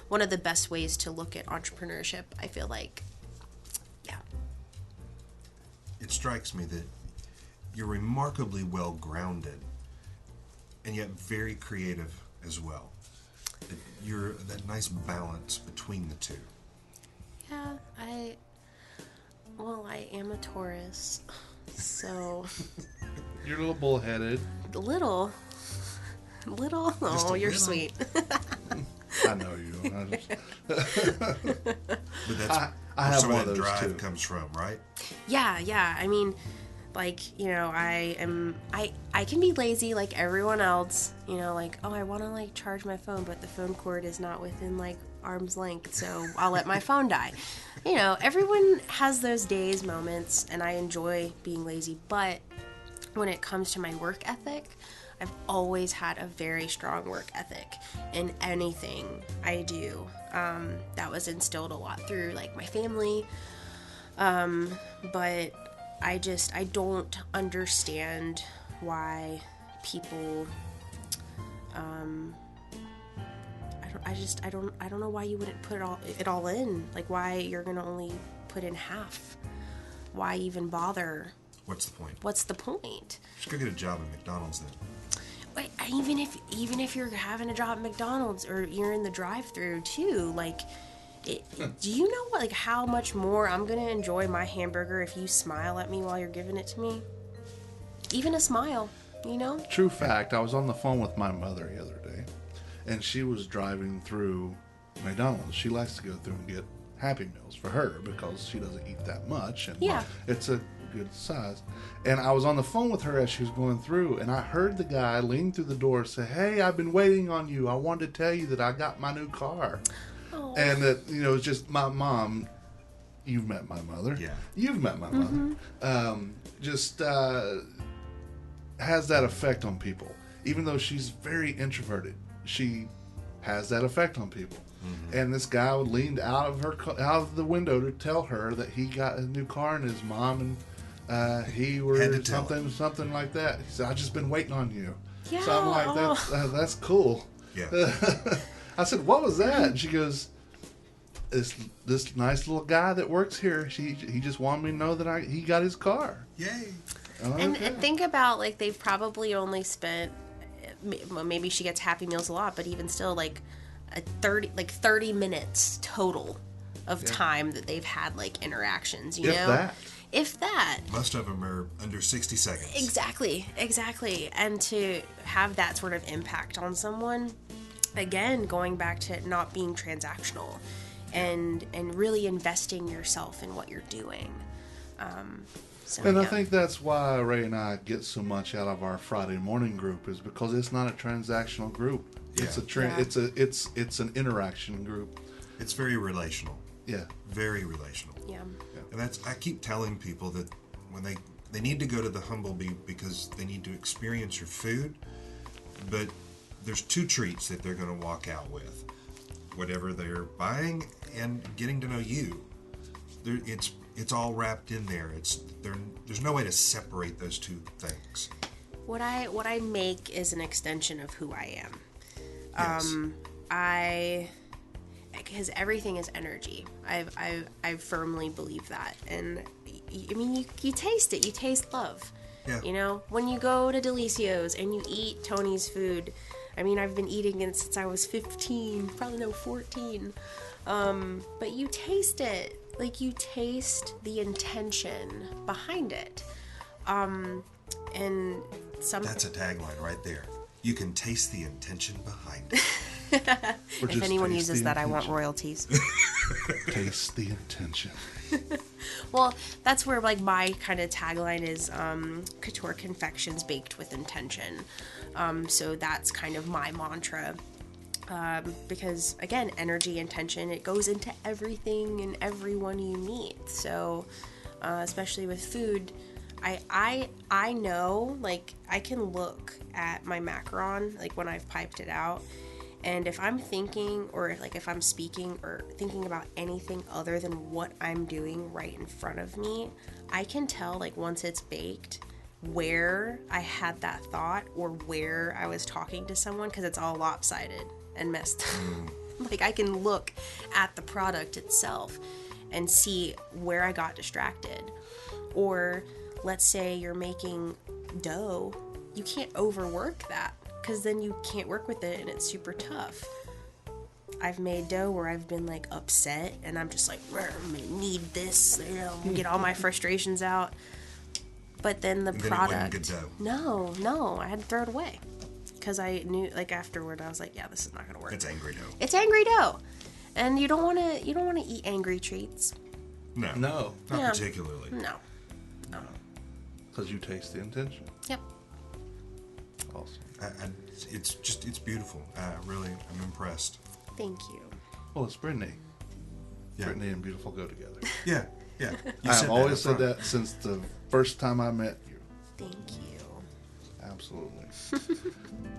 one of the best ways to look at entrepreneurship, I feel like. Yeah. It strikes me that you're remarkably well grounded and yet very creative as well. You're that nice balance between the two. Yeah, I am a Taurus, so You're a little bullheaded. little. Oh, you're little. sweet. I know you. But that's I where have some one of of that those drive too. comes from, right? Yeah. I mean, like, you know, I can be lazy like everyone else. You know, like, oh, I want to like charge my phone, but the phone cord is not within like arm's length, so I'll let my phone die. You know, everyone has those days, moments, and I enjoy being lazy. But when it comes to my work ethic, I've always had a very strong work ethic in anything I do. That was instilled a lot through like my family. But I don't understand why people, I don't know why you wouldn't put it all in. Like, why you're gonna only put in half. Why even bother? What's the point? What's the point? Just go get a job at McDonald's then. Wait, even if you're having a job at McDonald's or you're in the drive-thru too, like, do you know what, like, how much more I'm gonna enjoy my hamburger if you smile at me while you're giving it to me? Even a smile, you know? True fact, I was on the phone with my mother the other day, and she was driving through McDonald's. She likes to go through and get Happy Meals for her because she doesn't eat that much, and Yeah. it's a good size. And I was on the phone with her as she was going through, and I heard the guy lean through the door and say, "Hey, I've been waiting on you. I wanted to tell you that I got my new car." Oh. And that, you know, it's just my mom. You've met my mother. Yeah. You've met my mother. Just has that effect on people. Even though she's very introverted, she has that effect on people. And this guy leaned out of the window to tell her that he got a new car, and his mom and he were Had to tell something like that. He said, "I've just been waiting on you." Yeah. So I'm like, that's cool. Yeah. I said, "What was that?" And she goes, "This nice little guy that works here. He just wanted me to know that he got his car." Yay. And think about, like, they've probably only spent, well, maybe she gets Happy Meals a lot, but even still, like, 30 minutes total of time that they've had, like, interactions, you know? If that. Most of them are under 60 seconds. Exactly. And to have that sort of impact on someone, again, going back to not being transactional and really investing yourself in what you're doing. I think that's why Ray and I get so much out of our Friday morning group, is because it's not a transactional group. Yeah. It's an interaction group. It's very relational. Yeah. Very relational. Yeah. And I keep telling people that when they need to go to the Humblebee because they need to experience your food, but there's two treats that they're going to walk out with. Whatever they're buying and getting to know you. It's all wrapped in there. There's no way to separate those two things. What I make is an extension of who I am. Yes. Because everything is energy. I firmly believe that. And I mean, you taste it. You taste love. Yeah. You know, when you go to Delicios and you eat Tony's food. I mean, I've been eating it since I was 15, probably no 14. But you taste it. Like, you taste the intention behind it. And That's a tagline right there. You can taste the intention behind it. if anyone uses that, I want royalties. Taste the intention. Well, that's where, like, my kind of tagline is couture confections baked with intention. So that's kind of my mantra. Because, again, energy, intention, it goes into everything and everyone you meet. So, especially with food, I know, like, I can look at my macaron, like, when I've piped it out, and if I'm thinking, or, like, if I'm speaking or thinking about anything other than what I'm doing right in front of me, I can tell, like, once it's baked, where I had that thought or where I was talking to someone, because it's all lopsided and messed. Like, I can look at the product itself and see where I got distracted. Or let's say you're making dough, you can't overwork that, because then you can't work with it and it's super tough. I've made dough where I've been, like, upset and I'm just like, I'm gonna need this, you know, get all my frustrations out. But then the product, it wouldn't get dough. No, I had to throw it away, because I knew, like, afterward I was like, yeah, this is not gonna work. It's angry dough. It's angry dough, and you don't want to eat angry treats. No. No. Not Yeah. particularly. No. Because you taste the intention. Yep. Awesome. It's beautiful. I'm impressed. Thank you. Well, it's Brittany. Yeah. Brittany and Beautiful go together. Yeah. You I said have that always up said front. that since the first time I met you. Thank you. Absolutely.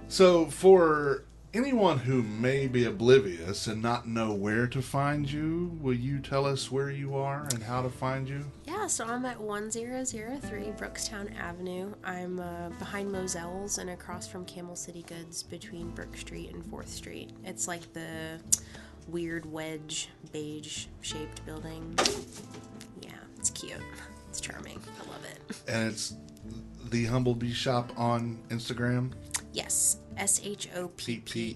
So, for anyone who may be oblivious and not know where to find you, will you tell us where you are and how to find you? Yeah, so I'm at 1003 Brookstown Avenue. I'm behind Moselle's and across from Camel City Goods between Brook Street and 4th Street. It's like the weird wedge beige shaped building. Yeah, it's cute. It's charming. I love it. And it's the Humblebee shop on Instagram. Yes, SHOPPE.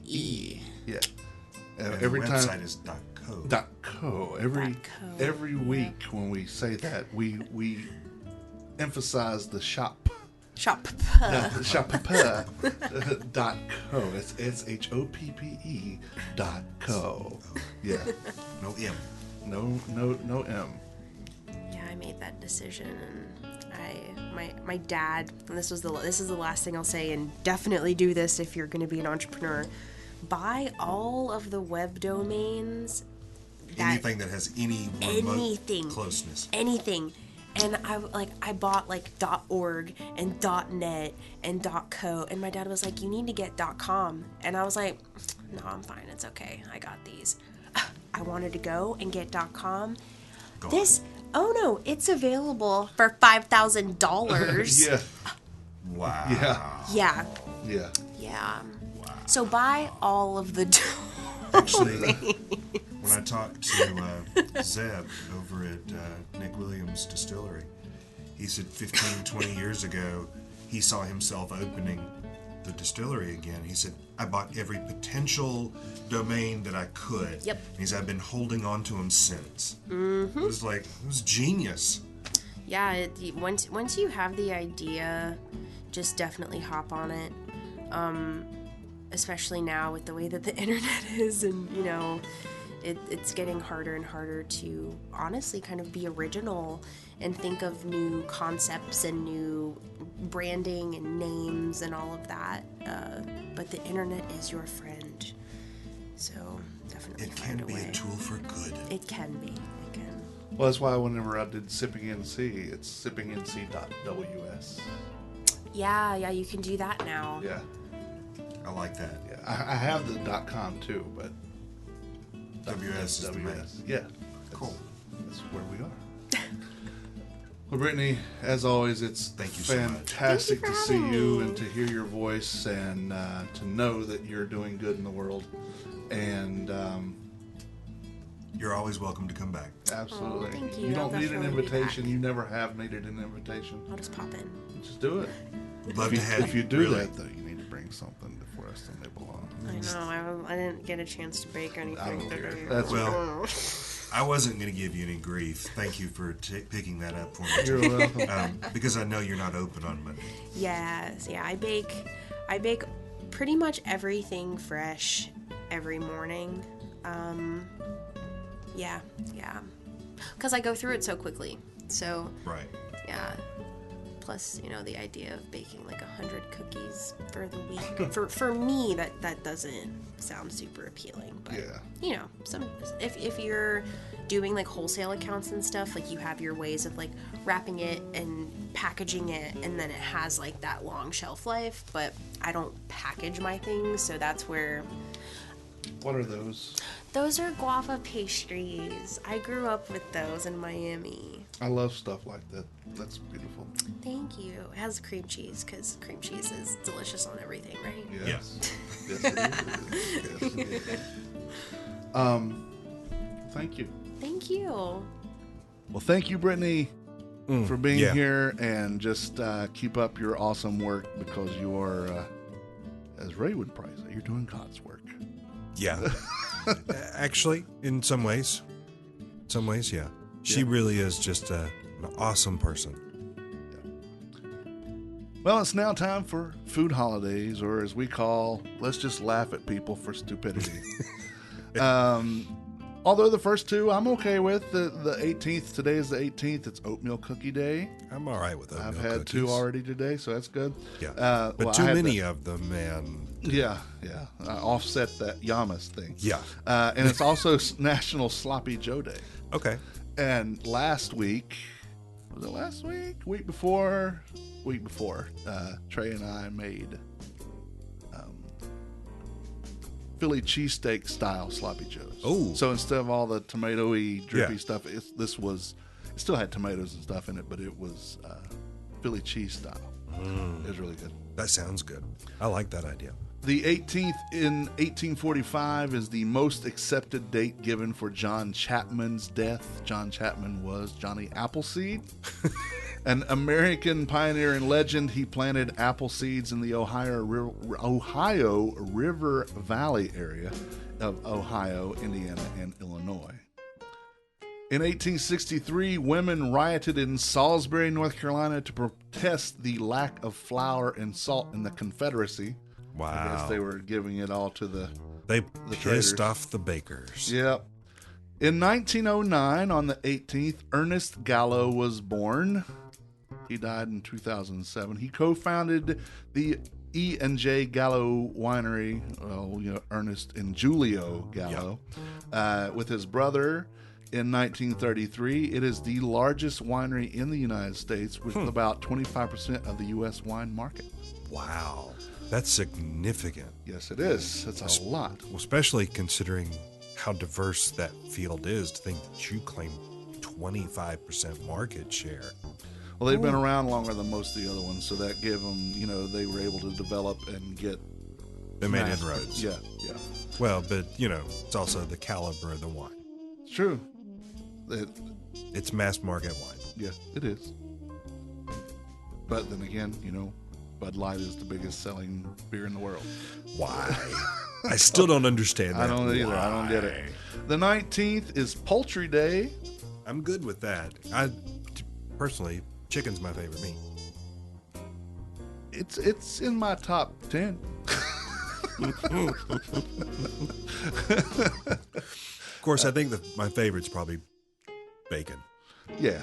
Yeah. And Every the time. website is .co. .co. .co. Every week when we say that, we emphasize the shop. Shop. Shop.co. It's SHOPPE.co. Yeah. No M. No M. Yeah, I made that decision, and my dad, and this is the last thing I'll say, and definitely do this if you're going to be an entrepreneur. Buy all of the web domains. Anything that has any remote closeness. Anything. And I bought like .org and .net and .co, and my dad was like, you need to get .com. And I was like, no, I'm fine. It's okay. I got these. I wanted to go and get .com. Oh no, it's available for $5,000. Yeah. Wow. Yeah. Yeah. Yeah. Wow. So buy all of the Actually, when I talked to Zeb over at Nick Williams Distillery, he said 15, 20 years ago, he saw himself opening the distillery again. He said, I bought every potential domain that I could. Yep. And he said, I've been holding on to them since. Mm-hmm. It was genius. Yeah, once you have the idea, just definitely hop on it. Especially now with the way that the internet is, and you know, it's getting harder and harder to honestly kind of be original and think of new concepts and new branding and names and all of that. But the internet is your friend, so definitely It find can be a way. a tool for good. It can be. It can. Well, that's why whenever I did Sipping NC, it's sippingnc.ws. Yeah, you can do that now. Yeah. I like that. Yeah. I have the .com too, but WS is the main. Yeah. Cool. That's where we are. Well, Brittany, as always, it's Thank you so much. fantastic Thank to you for see having you me. and to hear your voice and to know that you're doing good in the world. And You're always welcome to come back. absolutely. Oh, thank you. You I'll don't need an definitely be invitation. back. You never have needed an invitation. I'll just pop in. Just do it. Love to have If you do really. that, though, you need to bring something for us to nibble on. I know. I didn't get a chance to bake anything I don't today. care. That's Well, I wasn't going to give you any grief. Thank you for picking that up for me. You're welcome. Because I know you're not open on Monday. Yes, yeah. I bake pretty much everything fresh every morning. Yeah. Because I go through it so quickly. So Right. yeah. Plus, the idea of baking like 100 cookies for the week for me that doesn't sound super appealing. But Yeah. if you're doing like wholesale accounts and stuff, like you have your ways of like wrapping it and packaging it, and then it has like that long shelf life. But I don't package my things, so that's where. What are those? Those are guava pastries. I grew up with those in Miami. I love stuff like that. That's beautiful. Thank you. It has cream cheese because cream cheese is delicious on everything, right? Yes. Yes, it is. Yes, it is. Thank you. Thank you. Well, thank you, Brittany, for being yeah. here, and just keep up your awesome work, because you are, as Ray would probably say, you're doing God's work. Yeah. Actually, in some ways, yeah. She really is just an awesome person. Well, it's now time for food holidays, or as we call, let's just laugh at people for stupidity. Although the first two I'm okay with. The 18th, today is the 18th. It's oatmeal cookie day. I'm all right with oatmeal I've had cookies. 2 already today, so that's good. Yeah. Well, But I too had many of them, man. Yeah. Offset that Yamas thing. Yeah. And it's also National Sloppy Joe Day. Okay. And last week, was it last week? Week before, Trey and I made Philly cheesesteak style sloppy joes. Oh. So instead of all the tomatoey, drippy Yeah. stuff, it still had tomatoes and stuff in it, but it was Philly cheese style. It was really good. That sounds good. I like that idea. The 18th in 1845 is the most accepted date given for John Chapman's death. John Chapman was Johnny Appleseed, an American pioneer and legend. He planted apple seeds in the Ohio River Valley area of Ohio, Indiana, and Illinois. In 1863, women rioted in Salisbury, North Carolina to protest the lack of flour and salt in the Confederacy. I Wow. guess they were giving it all to the They traders. pissed off the bakers. Yep. In 1909, on the 18th, Ernest Gallo was born. He died in 2007. He co-founded the E&J Gallo Winery, Ernest and Julio Gallo, with his brother in 1933. It is the largest winery in the United States, with about 25% of the U.S. wine market. Wow. That's significant. Yes, it is. That's a lot. Well, especially considering how diverse that field is, to think that you claim 25% market share. Well, they've been around longer than most of the other ones, so that gave them, they were able to develop and get. They made mass- inroads. Yeah. Well, but, it's also the caliber of the wine. It's true. It's mass market wine. Yeah, it is. But then again, Bud Light is the biggest selling beer in the world. Why? I still don't understand that. I don't either. I don't get it. The 19th is Poultry Day. I'm good with that. Personally, chicken's my favorite meat. It's in my top 10. Of course, I think that my favorite's probably bacon. Yeah.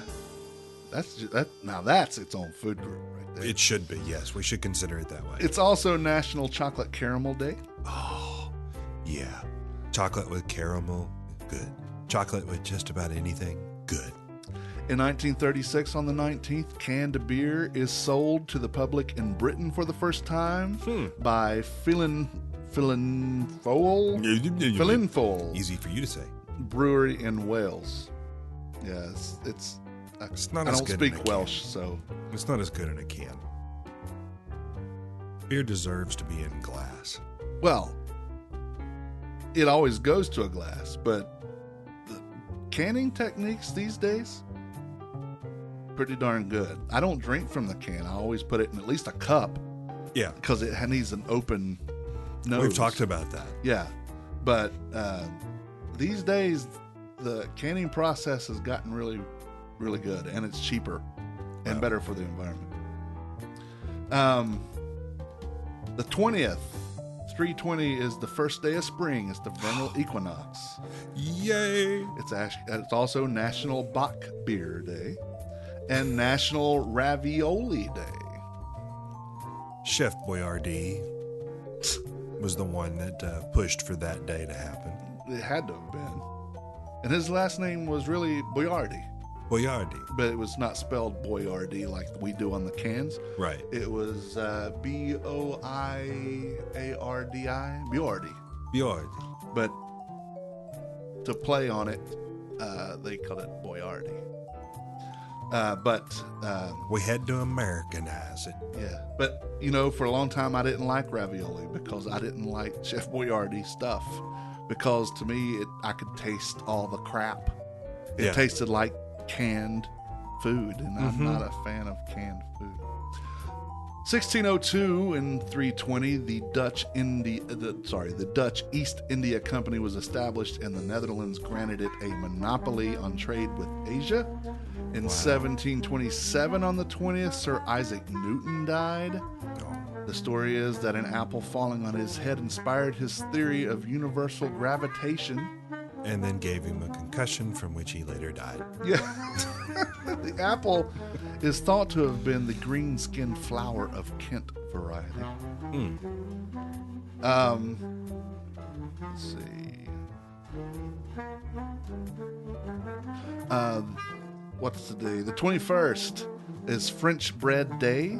That's its own food group right there. It should be, yes. We should consider it that way. It's also National Chocolate Caramel Day. Oh, yeah. Chocolate with caramel, good. Chocolate with just about anything, good. In 1936, on the 19th, canned beer is sold to the public in Britain for the first time by Filinfol Easy for you to say. Brewery in Wales. Yes, It's not I as don't good in a speak can. Welsh, so It's not as good in a can. Beer deserves to be in glass. well, it always goes to a glass, but the canning techniques these days pretty darn good. I don't drink from the can. I always put it in at least a cup Yeah, because it needs an open nose. we've talked about that. Yeah, but these days the canning process has gotten really, really good, and it's cheaper and Wow. better for the environment. The 20th, 320 is the first day of spring. It's the vernal equinox. Yay! It's also National Bach Beer Day and National Ravioli Day. Chef Boyardee was the one that pushed for that day to happen. It had to have been. And his last name was really Boyardee, Boyardee. but it was not spelled Boyardee like we do on the cans. Right. It was Boiardi, Boyardee. Boyardee. But to play on it, they call it Boyardee. We had to Americanize it. Yeah, but you know, for a long time I didn't like ravioli because I didn't like Chef Boyardee stuff. Because to me, I could taste all the crap. It Yeah. tasted like canned food, and I'm not a fan of canned food. 1602 and 320, the Dutch East India Company was established, and the Netherlands granted it a monopoly on trade with Asia. In 1727, on the 20th, Sir Isaac Newton died. The story is that an apple falling on his head inspired his theory of universal gravitation. And then gave him a concussion from which he later died. Yeah. The apple is thought to have been the green-skinned flower of Kent variety. Let's see. What's the day? The 21st is French Bread Day.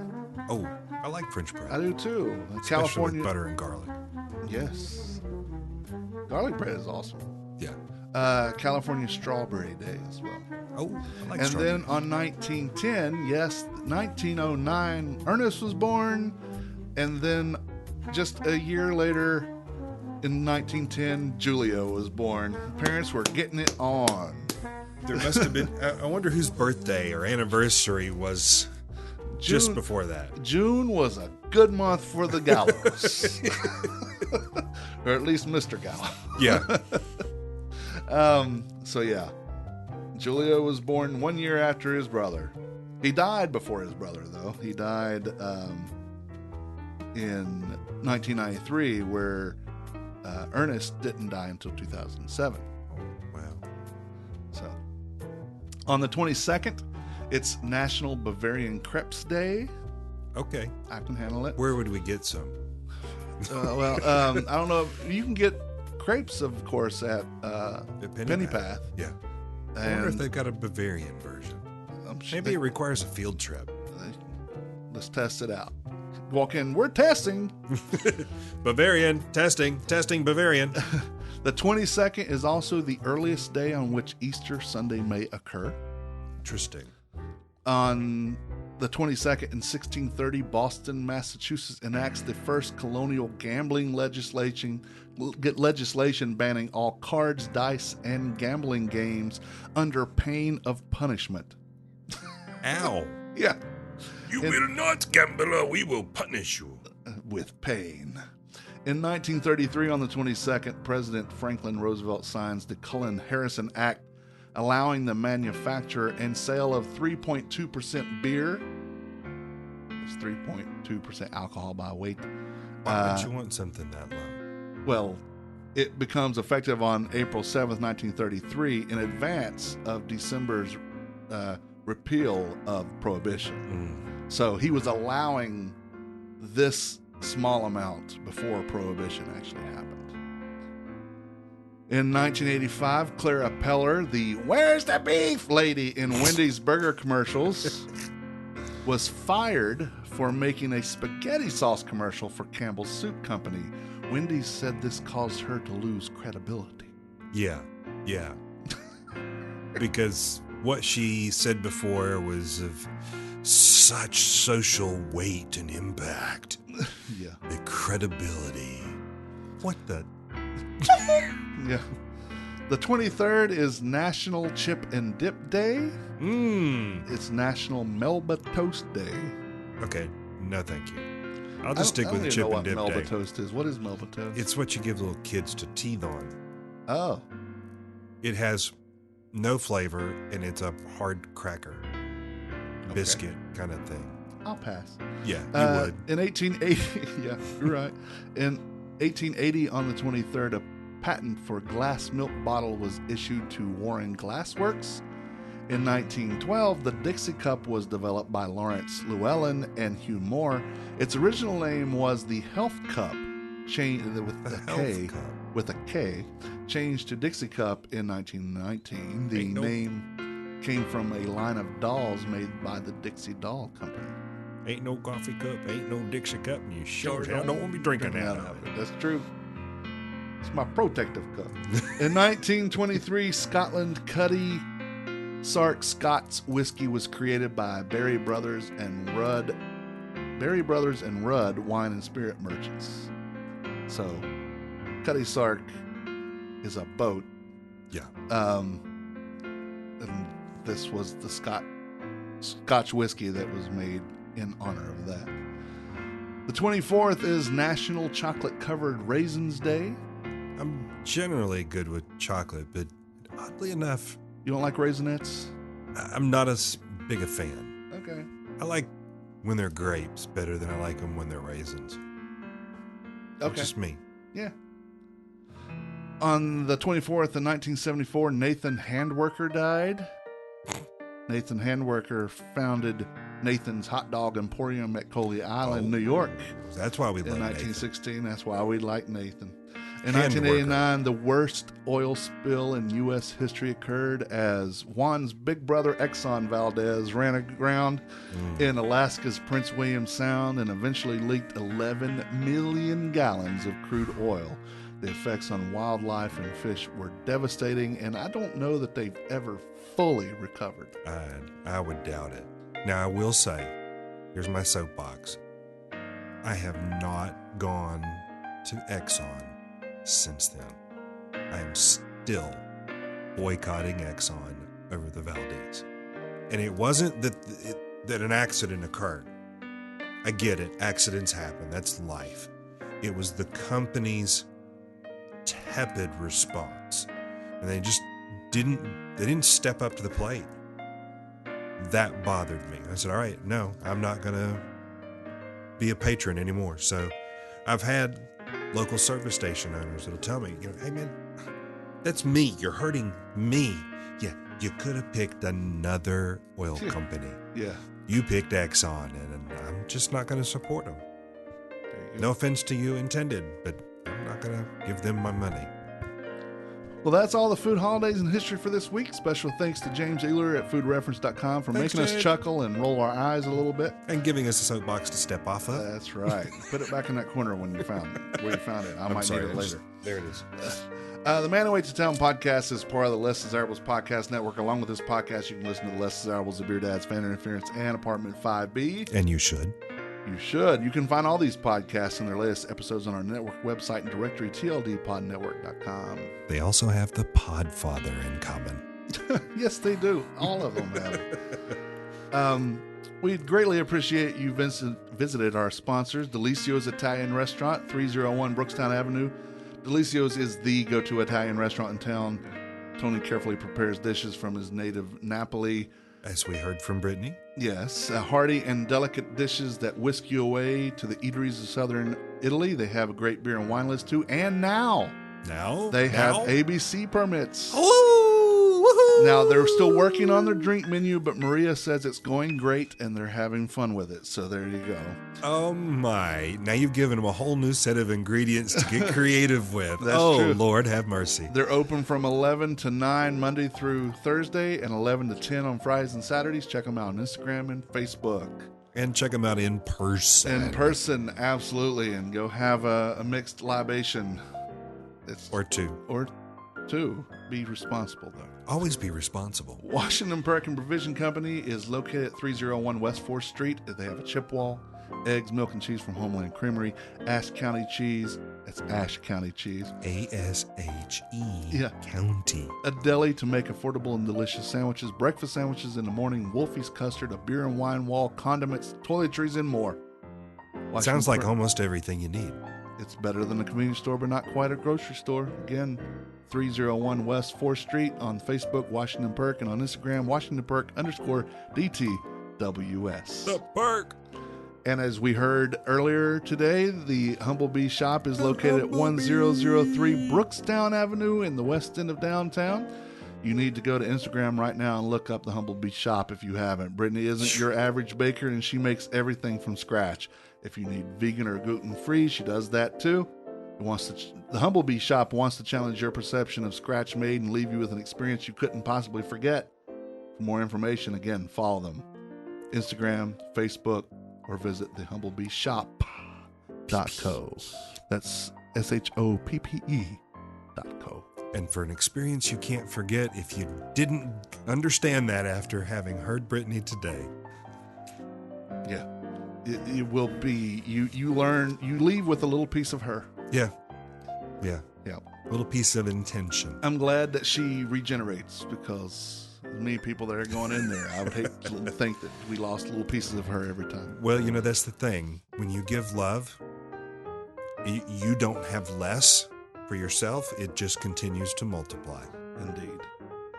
Oh, I like French bread. I do too. Especially California. with butter and garlic. Yes. Garlic bread is awesome. Yeah. California Strawberry Day as well. Oh, I like And strawberry. then on 1910, yes, 1909, Ernest was born. And then just a year later, in 1910, Julio was born. Parents were getting it on. There must have been. I wonder whose birthday or anniversary was just June- before that. June was a good month for the Gallows. Or at least Mr. Gallo. Yeah. So yeah, Julio was born 1 year after his brother. He died before his brother, though. He died in 1993, where Ernest didn't die until 2007. Oh, wow. So, on the 22nd, it's National Bavarian Crepes Day. Okay. I can handle it. Where would we get some? I don't know. You can get crepes, of course, at At Penny Path. Yeah. I wonder if And they've got a Bavarian version. I'm sure Maybe it requires a field trip. let's test it out. Walk in. We're testing. Bavarian, testing, Bavarian. The 22nd is also the earliest day on which Easter Sunday may occur. Interesting. On the 22nd in 1630, Boston, Massachusetts enacts the first colonial gambling legislation banning all cards, dice, and gambling games under pain of punishment. Ow. Yeah, You will not gamble or we will punish you. with pain. In 1933, on the 22nd, President Franklin Roosevelt signs the Cullen-Harrison Act, allowing the manufacture and sale of 3.2% beer. It's 3.2% alcohol by weight. Why would you want something that low? Well, it becomes effective on April 7th, 1933, in advance of December's repeal of Prohibition. So he was allowing this small amount before Prohibition actually happened. In 1985, Clara Peller, the "Where's the beef" lady in Wendy's burger commercials, was fired for making a spaghetti sauce commercial for Campbell's Soup Company. Wendy's said this caused her to lose credibility. Yeah. Because what she said before was of such social weight and impact. Yeah. The credibility. What the? Yeah. The 23rd is National Chip and Dip Day. It's National Melba Toast Day. Okay, no thank you. I'll just stick with I don't Chip even know and Dip what Melba Day. Toast is. What is Melba Toast? It's what you give little kids to teeth on. Oh. It has no flavor, and it's a hard cracker. Biscuit kind of thing. I'll pass. Yeah, you would. In 1880, yeah, you're right. In 1880, on the 23rd, a patent for glass milk bottle was issued to Warren Glass Works. In 1912, the Dixie Cup was developed by Lawrence Llewellyn and Hugh Moore. Its original name was the Health Cup, changed with a K, changed to Dixie Cup in 1919. The name came from a line of dolls made by the Dixie Doll Company. Ain't no coffee cup, ain't no Dixie cup, and you sure as hell don't want to be drinking out of it. That's true. It's my protective cup. In 1923, Scotland Cuddy Sark Scots whiskey was created by Berry Brothers and Rudd wine and spirit merchants. So, Cuddy Sark is a boat. Yeah. And this was the Scotch whiskey that was made in honor of that. The 24th is National Chocolate Covered Raisins Day. I'm generally good with chocolate, but oddly enough, You don't like Raisinets? I'm not as big a fan. Okay. I like when they're grapes better than I like them when they're raisins. Okay. Just me. Yeah. On the 24th in 1974, Nathan Handwerker died. Nathan Handwerker founded Nathan's Hot Dog Emporium at Coley Island, New York. That's why we In love 1916, Nathan. that's why we like Nathan. In Handwerker. 1989, the worst oil spill in U.S. history occurred as Juan's big brother Exxon Valdez ran aground in Alaska's Prince William Sound and eventually leaked 11 million gallons of crude oil. The effects on wildlife and fish were devastating, and I don't know that they've ever fully recovered. I would doubt it. Now, I will say, here's my soapbox. I have not gone to Exxon since then. I am still boycotting Exxon over the Valdez. And it wasn't that an accident occurred. I get it. Accidents happen. That's life. It was the company's tepid response. And they just didn't step up to the plate. That bothered me. I said, all right, no, I'm not going to be a patron anymore. So I've had local service station owners that'll tell me, hey man, that's me. You're hurting me. Yeah, you could have picked another oil company. Yeah. You picked Exxon, and I'm just not going to support them. No offense to you intended, but I'm not going to give them my money. Well, that's all the food holidays and history for this week. Special thanks to James Ehler at foodreference.com for Thanks, making us Dave. chuckle and roll our eyes a little bit. And giving us a soapbox to step off of. That's right. Put it back in that corner when you found it, where you found it. I might need it later. There it is. The Man Who Waits to Town podcast is part of the Less Desirables podcast network. Along with this podcast, you can listen to the Less Desirables of Beer Dad's Fan Interference and Apartment 5B. And you should. You should. You can find all these podcasts and their latest episodes on our network website and directory, tldpodnetwork.com. They also have the Podfather in common. Yes, they do. All of them have it. We'd greatly appreciate you visited our sponsors, Delicio's Italian Restaurant, 301 Brookstown Avenue. Delicio's is the go-to Italian restaurant in town. Tony carefully prepares dishes from his native Napoli. As we heard from Brittany. Yes, hearty and delicate dishes that whisk you away to the eateries of southern Italy. They have a great beer and wine list too. And now they have ABC permits. Woo-hoo! Now they're still working on their drink menu, but Maria says it's going great and they're having fun with it. So there you go. Oh my. Now you've given them a whole new set of ingredients to get creative with. That's true. Lord have mercy. They're open from 11 to 9 Monday through Thursday and 11 to 10 on Fridays and Saturdays. Check them out on Instagram and Facebook. And check them out in person. In person, absolutely. And go have a mixed libation. Or two. Or two. Be responsible, though. Always be responsible. Washington Perkin Provision Company is located at 301 West 4th Street. They have a Chippewa, eggs, milk, and cheese from Homeland Creamery, Ashe County cheese. That's Ashe County cheese. A-S-H-E Yeah. County. A deli to make affordable and delicious sandwiches, breakfast sandwiches in the morning, Wolfie's custard, a beer and wine wall, condiments, toiletries, and more. Sounds like almost everything you need. It's better than a convenience store, but not quite a grocery store. Again, 301 West 4th Street on Facebook, Washington Perk, and on Instagram, WashingtonPerk_DTWS. The Perk. And as we heard earlier today, the Humblebee shop is located at 1003 Brookstown Avenue in the west end of downtown. You need to go to Instagram right now and look up the Humblebee shop if you haven't. Brittany isn't your average baker, and she makes everything from scratch. If you need vegan or gluten-free, she does that too. The Humblebee shop wants to challenge your perception of scratch made and leave you with an experience you couldn't possibly forget. For more information, again, follow them. Instagram, Facebook, or visit the HumblebeeShop.co. That's SHOPPE.co. And for an experience you can't forget, if you didn't understand that after having heard Brittany today. Yeah. It will be, you learn, you leave with a little piece of her. Yeah. Yeah. Yeah. A little piece of intention. I'm glad that she regenerates, because many people that are going in there, I would hate to think that we lost little pieces of her every time. Well, that's the thing. When you give love, you don't have less for yourself. It just continues to multiply. Indeed.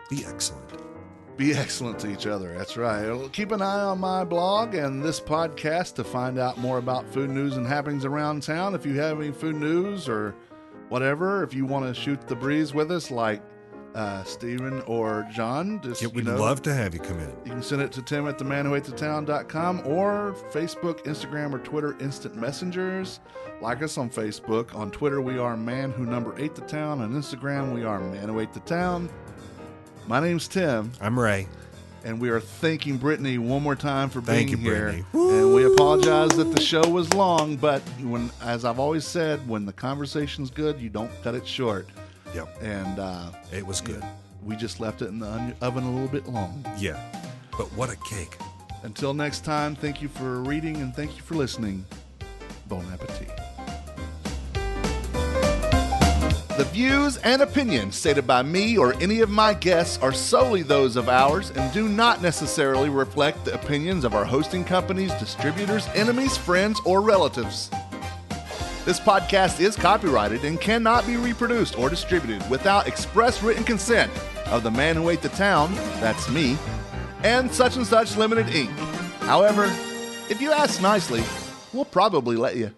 Be excellent. Be excellent to each other. That's right. Keep an eye on my blog and this podcast to find out more about food news and happenings around town. If you have any food news or whatever, if you want to shoot the breeze with us, like Stephen or John, We'd love to have you come in. You can send it to tim@themanwhoatethetown.com or Facebook, Instagram, or Twitter instant messengers. Like us on Facebook. On Twitter, we are man_who8thetown. On Instagram, we are man_who8thetown. My name's Tim. I'm Ray. And we are thanking Brittany one more time for being Thank you, here. Brittany. And we apologize that the show was long, but as I've always said, when the conversation's good, you don't cut it short. Yep. And it was good. We just left it in the oven a little bit long. Yeah. But what a cake. Until next time, thank you for reading and thank you for listening. Bon appetit. The views and opinions stated by me or any of my guests are solely those of ours and do not necessarily reflect the opinions of our hosting companies, distributors, enemies, friends, or relatives. This podcast is copyrighted and cannot be reproduced or distributed without express written consent of the man who ate the town, that's me, and Such Limited Inc. However, if you ask nicely, we'll probably let you.